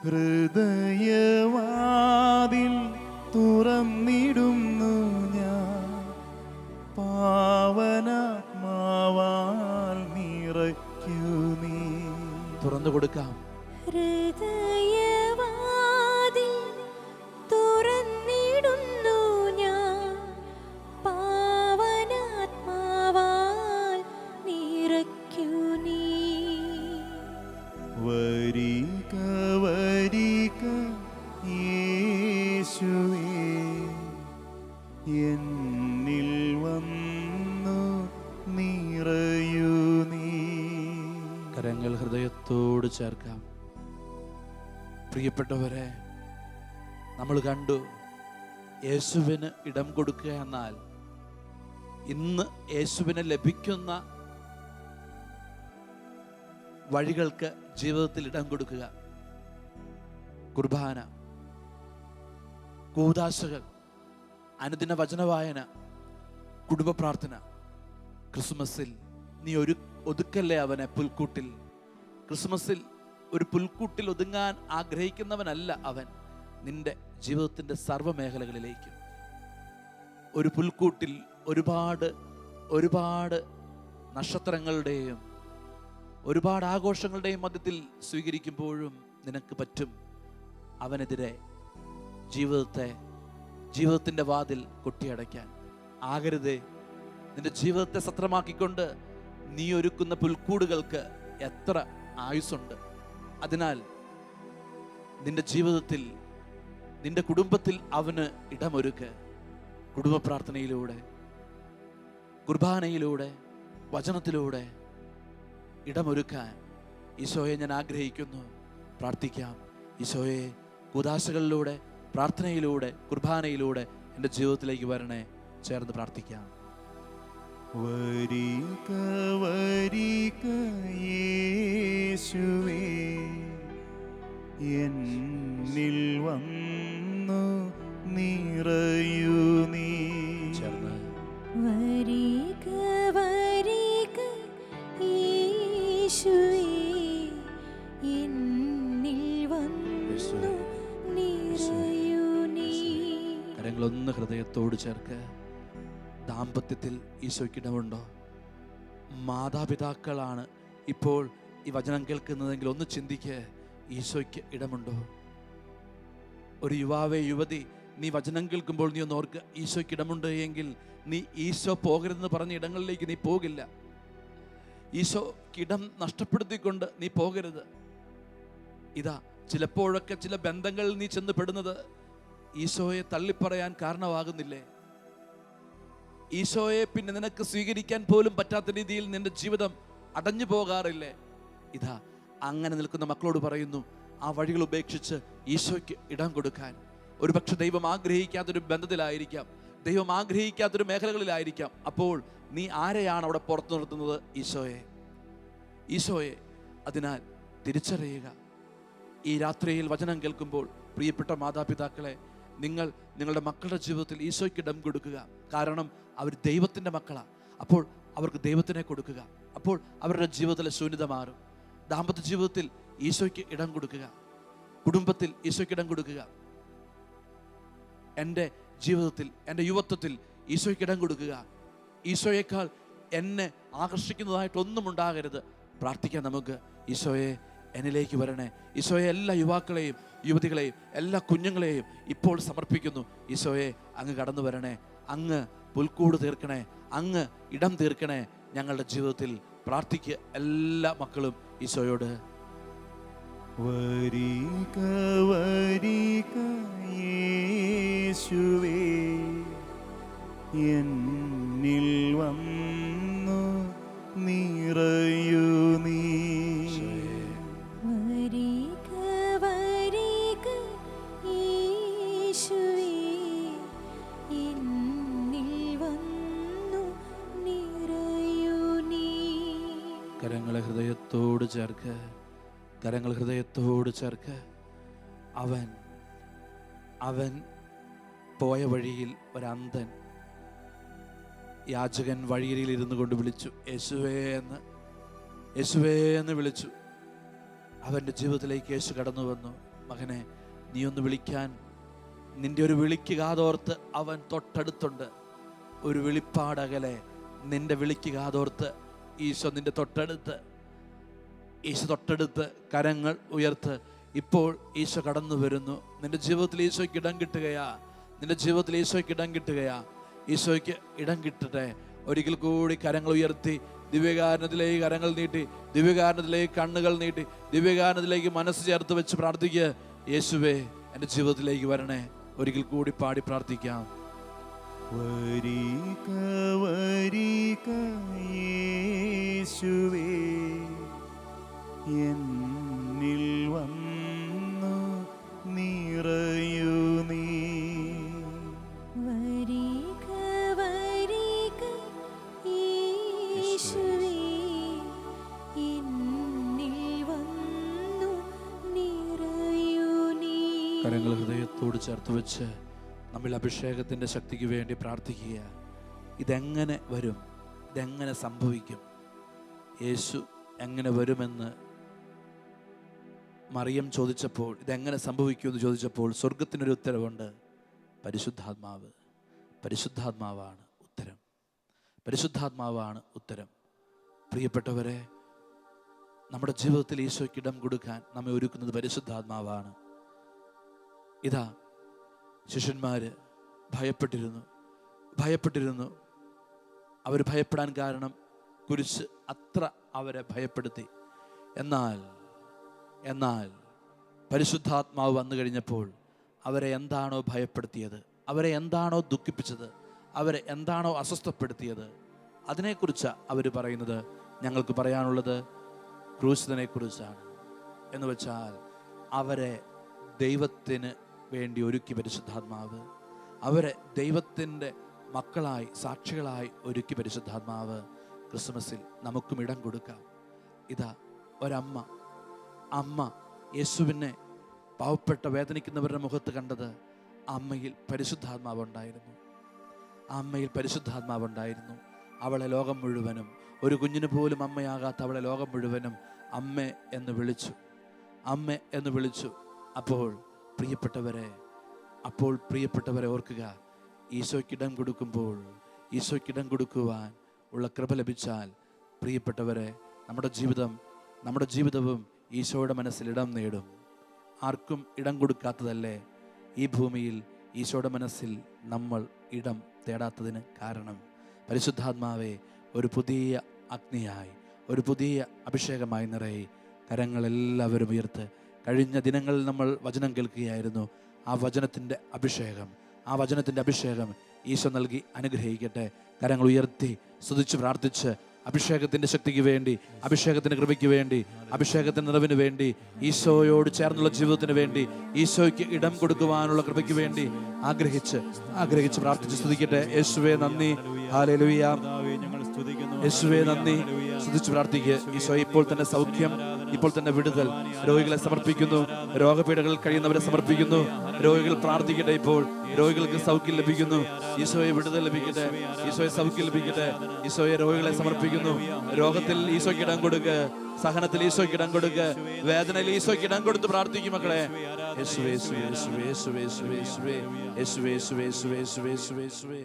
ഹൃദയവാതിൽ തുറന്നിടുന്നു ഞാൻ, പാവനാത്മാവാൽ നിറയ്ക്കൂ നീ. തുറന്നു കൊടുക്കാം. ഹൃദയവാതിൽ തുറന്നിടുന്നു ഞാൻ, പാവനാത്മാവാൽ നിറയ്ക്കൂ നീ. വരിക വരിക യേശുവേ, എന്നിൽ വന്നു നിറയൂ നീ. കരങ്ങൾ ഹൃദയത്തോട് ചേർക്കാം. പ്രിയപ്പെട്ടവരെ, നമ്മൾ കണ്ടു യേശുവിന് ഇടം കൊടുക്കുക എന്നാൽ ഇന്ന് യേശുവിന് ലഭിക്കുന്ന വഴികൾക്ക് ജീവിതത്തിൽ ഇടം കൊടുക്കുക. കുർബാന, കൂദാശകൾ, അനുദിന വചനവായന, കുടുംബ പ്രാർത്ഥന. ക്രിസ്മസിൽ നീ ഒതുക്കല്ലേ അവനെ പുൽക്കൂട്ടിൽ. ക്രിസ്മസിൽ ഒരു പുൽക്കൂട്ടിൽ ഒതുങ്ങാൻ ആഗ്രഹിക്കുന്നവനല്ല അവൻ. നിന്റെ ജീവിതത്തിൻ്റെ സർവ്വമേഖലകളിലേക്കും ഒരു പുൽക്കൂട്ടിൽ ഒരുപാട് ഒരുപാട് നക്ഷത്രങ്ങളുടെയും ഒരുപാട് ആഘോഷങ്ങളുടെയും മധ്യത്തിൽ സ്വീകരിക്കുമ്പോഴും നിനക്ക് പറ്റും അവനെതിരെ ജീവിതത്തിൻ്റെ വാതിൽ കൊട്ടിയടയ്ക്കാൻ. ആകരുതേ. നിന്റെ ജീവിതത്തെ സത്രമാക്കിക്കൊണ്ട് നീ ഒരുക്കുന്ന പുൽക്കൂടുകൾക്ക് എത്ര ആയുസ്സുണ്ട്. അതിനാൽ നിന്റെ ജീവിതത്തിൽ, നിന്റെ കുടുംബത്തിൽ അവന് ഇടമൊരുക്ക്. കുടുംബ പ്രാർത്ഥനയിലൂടെ, കുർബാനയിലൂടെ, വചനത്തിലൂടെ ഇടമൊരുക്കാൻ ഈശോയെ ഞാൻ ആഗ്രഹിക്കുന്നു. പ്രാർത്ഥിക്കാം. ഈശോയെ, കൂദാശകളിലൂടെ, പ്രാർത്ഥനയിലൂടെ, കുർബാനയിലൂടെ എൻ്റെ ജീവിതത്തിലേക്ക് വരണേ. ചേർന്ന് പ്രാർത്ഥിക്കാം. വരിക വരിക യേശുവേ, എന്നിൽ വന്നു നിറയൂ നീ. ചേർന്ന് വരിക വരിക യേശുവേ, എന്നിൽ വന്നു നിറയൂ നീ. കരങ്ങളൊന്ന് ഹൃദയത്തോട് ചേർക്ക്. ദാമ്പത്യത്തിൽ ഈശോയ്ക്ക് ഇടമുണ്ടോ? മാതാപിതാക്കളാണ് ഇപ്പോൾ ഈ വചനം കേൾക്കുന്നതെങ്കിൽ ഒന്ന് ചിന്തിക്ക്, ഈശോയ്ക്ക് ഇടമുണ്ടോ? ഒരു യുവാവേ, യുവതി, നീ വചനം കേൾക്കുമ്പോൾ നീ ഒന്ന് ഓർക്കുക, ഈശോയ്ക്ക് ഇടമുണ്ട് എങ്കിൽ നീ ഈശോ പോകരുതെന്ന് പറഞ്ഞ ഇടങ്ങളിലേക്ക് നീ പോകില്ല. ഈശോയ്ക്ക് ഇടം നഷ്ടപ്പെടുത്തിക്കൊണ്ട് നീ പോകരുത്. ഇതാ, ചിലപ്പോഴൊക്കെ ചില ബന്ധങ്ങളിൽ നീ ചെന്ന് പെടുന്നത് ഈശോയെ തള്ളിപ്പറയാൻ കാരണമാകുന്നില്ലേ? ഈശോയെ പിന്നെ നിനക്ക് സ്വീകരിക്കാൻ പോലും പറ്റാത്ത രീതിയിൽ നിന്റെ ജീവിതം അടഞ്ഞു പോകാറില്ലേ? ഇതാ, അങ്ങനെ നിൽക്കുന്ന മക്കളോട് പറയുന്നു, ആ വഴികൾ ഉപേക്ഷിച്ച് ഈശോയ്ക്ക് ഇടം കൊടുക്കാൻ. ഒരുപക്ഷെ ദൈവം ആഗ്രഹിക്കാത്തൊരു ബന്ധത്തിലായിരിക്കാം, ദൈവം ആഗ്രഹിക്കാത്തൊരു മേഖലകളിലായിരിക്കാം. അപ്പോൾ നീ ആരെയാണ് അവിടെ പുറത്തു നിർത്തുന്നത്? ഈശോയെ. അതിനാൽ തിരിച്ചറിയുക. ഈ രാത്രിയിൽ വചനം കേൾക്കുമ്പോൾ പ്രിയപ്പെട്ട മാതാപിതാക്കളെ, നിങ്ങൾ നിങ്ങളുടെ മക്കളുടെ ജീവിതത്തിൽ ഈശോയ്ക്ക് ഇടം കൊടുക്കുക. കാരണം അവർ ദൈവത്തിൻ്റെ മക്കളാണ്. അപ്പോൾ അവർക്ക് ദൈവത്തിനെ കൊടുക്കുക. അപ്പോൾ അവരുടെ ജീവിതത്തിലെ ശൂന്യത മാറും. ദാമ്പത്യ ജീവിതത്തിൽ ഈശോയ്ക്ക് ഇടം കൊടുക്കുക. കുടുംബത്തിൽ ഈശോയ്ക്ക് ഇടം കൊടുക്കുക. എൻ്റെ ജീവിതത്തിൽ, എൻ്റെ യുവത്വത്തിൽ ഈശോയ്ക്ക് ഇടം കൊടുക്കുക. ഈശോയേക്കാൾ എന്നെ ആകർഷിക്കുന്നതായിട്ടൊന്നും ഉണ്ടാകരുത്. പ്രാർത്ഥിക്കാം നമുക്ക്. ഈശോയെ, എന്നിലേക്ക് വരണേ. ഈശോയെ, എല്ലാ യുവാക്കളെയും യുവതികളെയും എല്ലാ കുഞ്ഞുങ്ങളെയും ഇപ്പോൾ സമർപ്പിക്കുന്നു. ഈശോയെ, അങ്ങ് കടന്നു വരണേ. അങ്ങ് പുൽക്കൂട് തീർക്കണേ. അങ്ങ് ഇടം തീർക്കണേ ഞങ്ങളുടെ ജീവിതത്തിൽ. പ്രാർത്ഥിക്കുക എല്ലാ മക്കളും ഈശോയോട്. വരിക വരിക യേശുവേ, യേശുവേ എന്നിൽ വന്നു നിറയൂ നീ. വരിക വരിക യേശുവേ എന്നിൽ വന്നു നിറയൂ നീ. കരങ്ങളെ ഹൃദയത്തോട് ചേർക്ക്, കരങ്ങൾ ഹൃദയത്തോട് ചേർക്ക്. അവൻ പോയ വഴിയിൽ ഒരന്ധൻ യാചകൻ വഴിയിൽ ഇരുന്നു കൊണ്ട് വിളിച്ചു, യേശുവേ എന്ന്, യേശുവേ എന്ന് വിളിച്ചു. അവൻ്റെ ജീവിതത്തിലേക്ക് യേശു കടന്നു വന്നു. മകനെ, നീ ഒന്ന് വിളിക്കാൻ, നിന്റെ ഒരു വിളിക്ക് കാതോർത്ത് അവൻ തൊട്ടടുത്തുണ്ട്. ഒരു വിളിപ്പാടകലെ നിന്റെ വിളിക്ക് കാതോർത്ത് ഈശോ നിന്റെ തൊട്ടടുത്ത്. ഈശോ തൊട്ടടുത്ത്. കരങ്ങൾ ഉയർത്ത്. ഇപ്പോൾ ഈശോ കടന്നു വരുന്നു. നിന്റെ ജീവിതത്തിൽ ഈശോയ്ക്ക് ഇടം കിട്ടുകയാ. നിന്റെ ജീവിതത്തിൽ ഈശോയ്ക്ക് ഇടം കിട്ടുകയാ. ഈശോയ്ക്ക് ഇടം കിട്ടട്ടെ. ഒരിക്കൽ കൂടി കരങ്ങൾ ഉയർത്തി ദിവ്യകാരുണ്യത്തിലേക്ക് കരങ്ങൾ നീട്ടി, ദിവ്യകാരുണ്യത്തിലേക്ക് കണ്ണുകൾ നീട്ടി, ദിവ്യകാരുണ്യത്തിലേക്ക് മനസ്സ് ചേർത്ത് വെച്ച് പ്രാർത്ഥിക്കുക. യേശുവേ, എൻ്റെ ജീവിതത്തിലേക്ക് വരണേ. ഒരിക്കൽ കൂടി പാടി പ്രാർത്ഥിക്കാം. വരിക വരിക യേശുവേ എന്നിൽ വന്നു നിറയൂ നീ. വരിക വരിക യേശുവേ എന്നിൽ വന്നു നിറയൂ നീ. കരങ്ങൾ ഹൃദയത്തോട് ചേർത്ത് വെച്ച് നമ്മൾ അഭിഷേകത്തിൻ്റെ ശക്തിക്ക് വേണ്ടി പ്രാർത്ഥിക്കുക. ഇതെങ്ങനെ വരും? ഇതെങ്ങനെ സംഭവിക്കും? യേശു എങ്ങനെ വരുമെന്ന് മറിയം ചോദിച്ചപ്പോൾ, ഇതെങ്ങനെ സംഭവിക്കുമെന്ന് ചോദിച്ചപ്പോൾ സ്വർഗത്തിനൊരു ഉത്തരവുണ്ട്. പരിശുദ്ധാത്മാവ്. പരിശുദ്ധാത്മാവാണ് ഉത്തരം. പരിശുദ്ധാത്മാവാണ് ഉത്തരം. പ്രിയപ്പെട്ടവരെ, നമ്മുടെ ജീവിതത്തിൽ ഈശോയ്ക്ക് ഇടം കൊടുക്കാൻ നമ്മെ ഒരുക്കുന്നത് പരിശുദ്ധാത്മാവാണ്. ഇതാ, ശിഷ്യന്മാര് ഭയപ്പെട്ടിരുന്നു. അവർ ഭയപ്പെടാൻ കാരണം കുരിശ് അത്ര അവരെ ഭയപ്പെടുത്തി. എന്നാൽ പരിശുദ്ധാത്മാവ് വന്നു കഴിഞ്ഞപ്പോൾ അവരെ എന്താണോ ഭയപ്പെടുത്തിയത്, അവരെ എന്താണോ ദുഃഖിപ്പിച്ചത്, അവരെ എന്താണോ അസ്വസ്ഥപ്പെടുത്തിയത്, അതിനെക്കുറിച്ച് അവർ പറയുന്നത്. ഞങ്ങൾക്ക് പറയാനുള്ളത് ക്രൂശിതനെ കുറിച്ചാണ്. എന്ന് വെച്ചാൽ അവരെ ദൈവത്തിന് വേണ്ടി ഒരുക്കി പരിശുദ്ധാത്മാവ്. അവരെ ദൈവത്തിൻ്റെ മക്കളായി, സാക്ഷികളായി ഒരുക്കി പരിശുദ്ധാത്മാവ്. ക്രിസ്മസിൽ നമുക്കും ഇടം കൊടുക്കാം. ഇതാ, ഒരമ്മ യേശുവിനെ പാവപ്പെട്ട വേദനിക്കുന്നവരുടെ മുഖത്ത് കണ്ടത്. അമ്മയിൽ പരിശുദ്ധാത്മാവുണ്ടായിരുന്നു. അമ്മയിൽ പരിശുദ്ധാത്മാവുണ്ടായിരുന്നു. അവളെ ലോകം മുഴുവനും, ഒരു കുഞ്ഞിന് പോലും അമ്മയാകാത്ത അവളെ ലോകം മുഴുവനും അമ്മ എന്ന് വിളിച്ചു. അപ്പോൾ പ്രിയപ്പെട്ടവരെ ഓർക്കുക, ഈശോയ്ക്കിടം കൊടുക്കുവാൻ ഉള്ള കൃപ ലഭിച്ചാൽ, പ്രിയപ്പെട്ടവരെ, നമ്മുടെ ജീവിതവും ഈശോയുടെ മനസ്സിൽ ഇടം നേടും. ആർക്കും ഇടം കൊടുക്കാത്തതല്ലേ ഈ ഭൂമിയിൽ ഈശോയുടെ മനസ്സിൽ നമ്മൾ ഇടം തേടാത്തതിന് കാരണം? പരിശുദ്ധാത്മാവെ, ഒരു പുതിയ അഗ്നിയായി, ഒരു പുതിയ അഭിഷേകമായി നിറയെ. കരങ്ങളെല്ലാവരും ഉയർത്ത്. കഴിഞ്ഞ ദിനങ്ങളിൽ നമ്മൾ വചനം കേൾക്കുകയായിരുന്നു. ആ വചനത്തിൻ്റെ അഭിഷേകം ഈശോ നൽകി അനുഗ്രഹിക്കട്ടെ. കരങ്ങൾ ഉയർത്തി സ്തുതിച്ച് പ്രാർത്ഥിച്ച് അഭിഷേകത്തിൻ്റെ ശക്തിക്ക് വേണ്ടി, അഭിഷേകത്തിൻ്റെ കൃപയ്ക്ക് വേണ്ടി, അഭിഷേകത്തിൻ്റെ നിറവിന് വേണ്ടി, ഈശോയോട് ചേർന്നുള്ള ജീവിതത്തിന് വേണ്ടി, ഈശോയ്ക്ക് ഇടം കൊടുക്കുവാനുള്ള കൃപയ്ക്ക് വേണ്ടി ആഗ്രഹിച്ച് പ്രാർത്ഥിച്ച് സ്തുതിക്കട്ടെ. യേശുവേ നന്ദി, ഹല്ലേലൂയ. യേശുവേ നന്ദി. സ്തുതിച്ച് പ്രാർത്ഥിക്കുക. ഈശോ ഇപ്പോൾ തന്നെ സൗഖ്യം, ഇപ്പോൾ തന്നെ വിടുതൽ രോഗികളെ സമർപ്പിക്കുന്നു. രോഗപീഠകളിൽ കഴിയുന്നവരെ സമർപ്പിക്കുന്നു. രോഗികൾ പ്രാർത്ഥിക്കട്ടെ. ഇപ്പോൾ രോഗികൾക്ക് സൗഖ്യം ലഭിക്കുന്നു. ഈശോയെ വിടുതൽ ലഭിക്കട്ടെ. ഈശോയെ സൗഖ്യം ലഭിക്കട്ടെ. ഈശോയെ രോഗികളെ സമർപ്പിക്കുന്നു. രോഗത്തിൽ ഈശോയ്ക്ക് ഇടം കൊടുക്കുക. സഹനത്തിൽ ഈശോയ്ക്ക് ഇടം കൊടുക്കുക. വേദനയിൽ ഈശോയ്ക്ക് ഇടം കൊടുത്ത് പ്രാർത്ഥിക്കും മക്കളെ. യേശുവേ യേശുവേ യേശുവേ യേശുവേ യേശുവേ യേശുവേ യേശുവേ യേശുവേ യേശുവേ യേശുവേ യേശുവേ.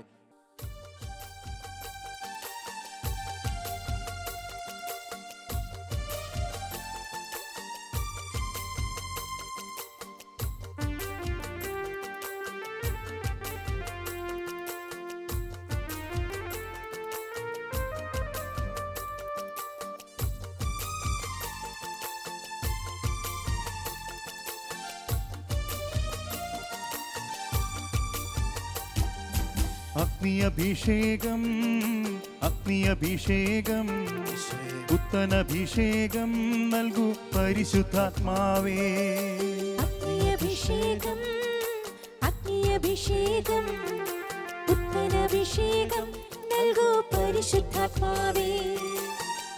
അഗ്നിയഭിഷേകം അഗ്നിയഭിഷേകം പുത്തനഭിഷേകം നൽകൂ പരിശുദ്ധാത്മാവേ. അഗ്നിയഭിഷേകം അഗ്നിയഭിഷേകം പുത്തനഭിഷേകം നൽകൂ പരിശുദ്ധാത്മാവേ.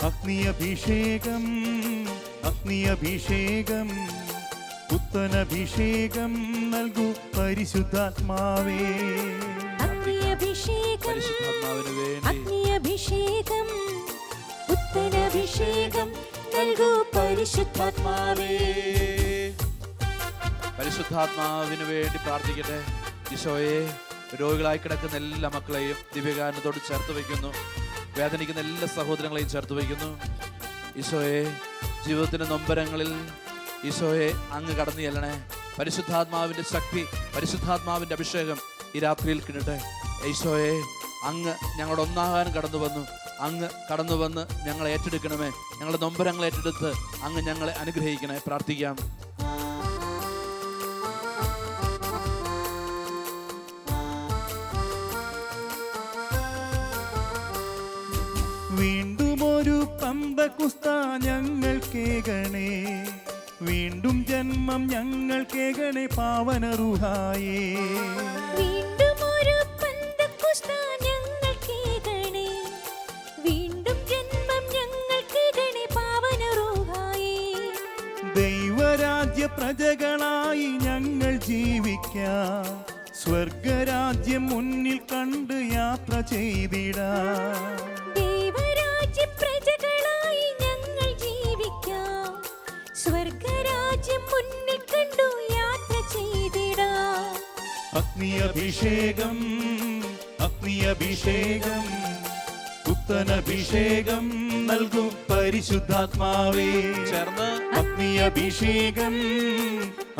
അഗ്നിയഭിഷേകം അഗ്നിയഭിഷേകം പുത്തനഭിഷേകം നൽകൂ പരിശുദ്ധാത്മാവേ. അഗ്നിയഭിഷേകം പരിശുദ്ധാത്മാവിന് വേണ്ടി അഗ്നിയഭിഷേകം പുത്തനഭിഷേകം നൽകൂ പരിശുദ്ധാത്മാവേ. പരിശുദ്ധാത്മാവിന് വേണ്ടി പ്രാർത്ഥിക്കട്ടെ. ഈശോയെ, രോഗികളായി കിടക്കുന്ന എല്ലാ മക്കളെയും ദിവ്യകാരുണ്യത്തോട് ചേർത്ത് വയ്ക്കുന്നു. വേദനിക്കുന്ന എല്ലാ സഹോദരങ്ങളെയും ചേർത്ത് വയ്ക്കുന്നു. ഈശോയെ, ജീവിതത്തിൻ്റെ നൊമ്പരങ്ങളിൽ ഈശോയെ അങ്ങ് കടന്നു ചെല്ലണേ. പരിശുദ്ധാത്മാവിൻ്റെ ശക്തി, പരിശുദ്ധാത്മാവിൻ്റെ അഭിഷേകം ഈ രാത്രിയിൽ കിട്ടട്ടെ. ഈശോയെ, അങ്ങ് ഞങ്ങളുടെ ഒന്നാകാൻ കടന്നു വന്നു. അങ്ങ് കടന്നു വന്ന് ഞങ്ങളെ ഏറ്റെടുക്കണമേ. ഞങ്ങളുടെ നൊമ്പരങ്ങൾ ഏറ്റെടുത്ത് അങ്ങ് ഞങ്ങളെ അനുഗ്രഹിക്കണേ. പ്രാർത്ഥിക്കാം. വീണ്ടും ഒരു പന്തക്കുസ്ത ഞങ്ങൾക്കേകണേ, വീണ്ടും ജന്മം ഞങ്ങൾക്കേകണേ പാവന റൂഹായേ. വീണ്ടും ഒരു പന്തക്കുസ്ത ഞങ്ങൾക്കേകണേ, വീണ്ടും ജന്മം ഞങ്ങൾക്കേകണേ പാവന റൂഹായേ. ദൈവരാജ്യ പ്രജകളായി ഞങ്ങൾ ജീവിക്കാം, സ്വർഗരാജ്യം മുന്നിൽ കണ്ട് യാത്ര ചെയ്തിടാം. ദൈവരാജ്യ പ്രജകളായി ഞങ്ങൾ ജീവിക്കാം, സ്വർഗരാജ്യം മുന്നിൽ കണ്ടു യാത്ര ചെയ്തിടാം. അഗ്നിയഭിഷേകം അഗ്നിയഭിഷേകം പുത്തനഭിഷേകം നൽകും പരിശുദ്ധാത്മാവേ. ചേർന്ന് അഗ്നിയഭിഷേകം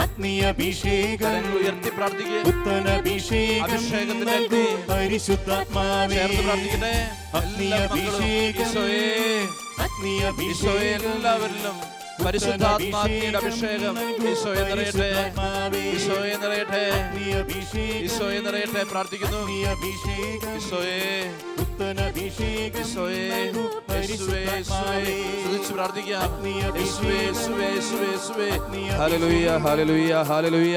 അഗ്നിയഭിഷേകം ഉയർത്തി പ്രാർത്ഥിക്കുക. പുത്തനഭിഷേകം അഭിഷേകത്തിന്റെ നൽകും അഗ്നി. പരിശുദ്ധാത്മാവേ. ചേർന്ന് പ്രാർത്ഥിക്കട്ടെ. അഗ്നിയഭിഷേകം ഈശോയെ, അഗ്നിയഭിഷേകം എല്ലാവരിലും പരിശുദ്ധാത്മാവിന്റെ അഭിഷേകം ഈശോയെ നിറയട്ടെ. ഈശോയെ നിറയട്ടെ. ഈശോയെ നിറയട്ടെ. പ്രാർത്ഥിക്കുന്നു. ഈശോയെ, ഈശോയെ, യേശുവേ, യേശുവേ. സ്തുതിച്ച് പ്രാർത്ഥിക്കാം. യേശുവേ, യേശുവേ, യേശുവേ, യേശുവേ. Hallelujah, hallelujah, hallelujah.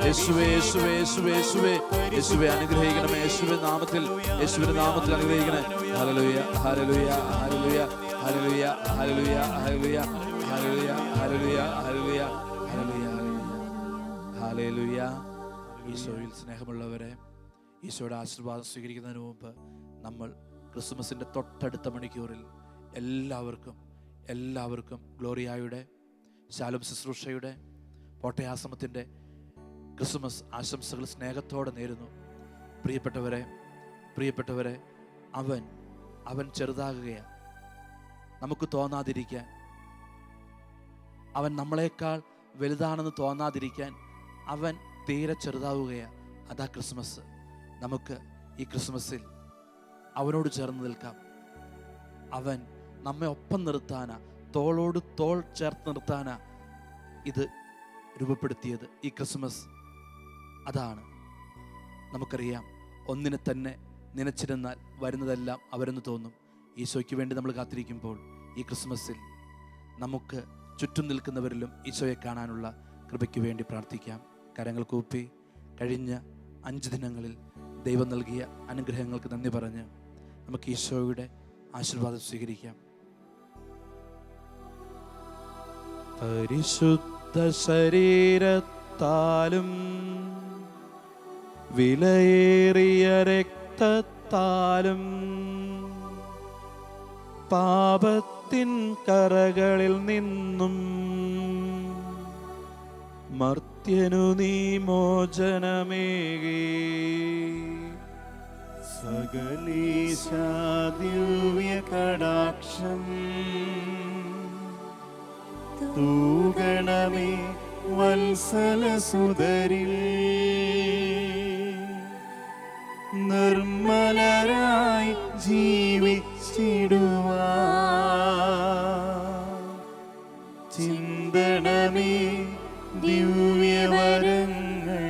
യേശുവേ, യേശുവേ, യേശുവേ, യേശുവേ. യേശുവേ അനുഗ്രഹിക്കണമേ. യേശുവിന്റെ നാമത്തിൽ, യേശുവിന്റെ നാമത്തിൽ അനുഗ്രഹിക്കണേ. Hallelujah, hallelujah, hallelujah, hallelujah, hallelujah, hallelujah, hallelujah, hallelujah, hallelujah, hallelujah, hallelujah. ഈശോയിൽ സ്നേഹമുള്ളവരെ, ഈശോയുടെ ആശീർവാദം സ്വീകരിക്കുന്നതിന് മുമ്പ് നമ്മൾ ക്രിസ്മസിൻ്റെ തൊട്ടടുത്ത മണിക്കൂറിൽ എല്ലാവർക്കും ഗ്ലോറിയായുടെ, ശാലോം ശുശ്രൂഷയുടെ, പോട്ടയാശ്രമത്തിൻ്റെ ക്രിസ്മസ് ആശംസകൾ സ്നേഹത്തോടെ നേരുന്നു. പ്രിയപ്പെട്ടവരെ, അവൻ ചെറുതാകുകയാണ്. നമുക്ക് തോന്നാതിരിക്കാൻ, അവൻ നമ്മളെക്കാൾ വലുതാണെന്ന് തോന്നാതിരിക്കാൻ അവൻ തീരെ ചെറുതാവുകയാണ്. അതാ ക്രിസ്മസ്. നമുക്ക് ഈ ക്രിസ്മസിൽ അവനോട് ചേർന്ന് നിൽക്കാം. അവൻ നമ്മെ ഒപ്പം നിർത്താനാ, തോളോട് തോൾ ചേർത്ത് നിർത്താനാ ഇത് രൂപപ്പെടുത്തിയത് ഈ ക്രിസ്മസ്. അതാണ് നമുക്കറിയാം. ഒന്നിനെ തന്നെ നനച്ചിരുന്നാൽ വരുന്നതെല്ലാം അവരെന്ന് തോന്നും. ഈശോയ്ക്ക് വേണ്ടി നമ്മൾ കാത്തിരിക്കുമ്പോൾ ഈ ക്രിസ്മസിൽ നമുക്ക് ചുറ്റും നിൽക്കുന്നവരിലും ഈശോയെ കാണാനുള്ള കൃപയ്ക്ക് വേണ്ടി പ്രാർത്ഥിക്കാം. കരങ്ങൾ കൂപ്പി കഴിഞ്ഞ 5 ദിനങ്ങളിൽ ദൈവം നൽകിയ അനുഗ്രഹങ്ങൾക്ക് നന്ദി പറഞ്ഞ് നമുക്ക് ഈശോയുടെ ആശീർവാദം സ്വീകരിക്കാം. പരിശുദ്ധ ശരീരത്താലും വിലയേറിയ രക്തത്താലും പാപത്തിൻ കറകളിൽ നിന്നും മർത്യനു നീ മോചനമേകി. സകലേശാ ദിവ്യ കടാക്ഷം തൂഗണമേ വത്സലസുതരിൽ. നിർമ്മലരായി ജീവിച്ചിടുവാൻ ചിന്തണമേ ദിവ്യവരങ്ങൾ.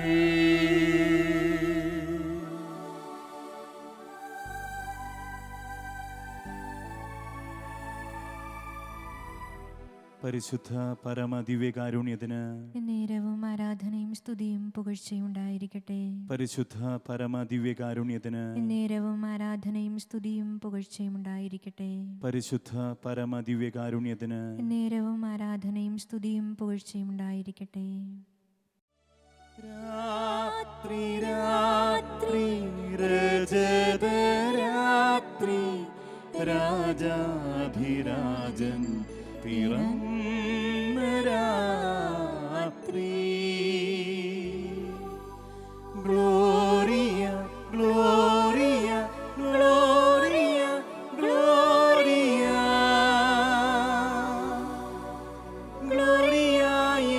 പരിശുദ്ധ പരമദിവ്യകാരുണ്യത്തിന് നേരവും ആരാധനയും സ്തുതിയും പുകഴ്ചയും ഉണ്ടായിരിക്കട്ടെ. പരിശുദ്ധ പരമദിവ്യകാരുണ്യത്തിന് നേരവും ആരാധനയും സ്തുതിയും പുകഴ്ചയും ഉണ്ടായിരിക്കട്ടെ. പരിശുദ്ധ പരമദിവ്യകാരുണ്യത്തിന് നേരവും ആരാധനയും സ്തുതിയും പുകഴ്ചയും ഉണ്ടായിരിക്കട്ടെ. രാത്രി രാത്രി രജതരാത്രി രാജാധിരാജൻ പിറന്ന രാത്രി. Gloria Gloria Gloria Gloria Gloria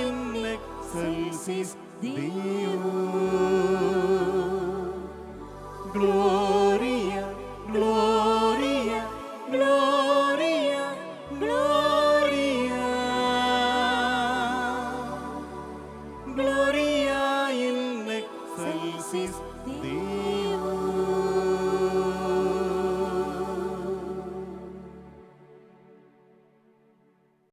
in excelsis Deo. Gloria, gloria.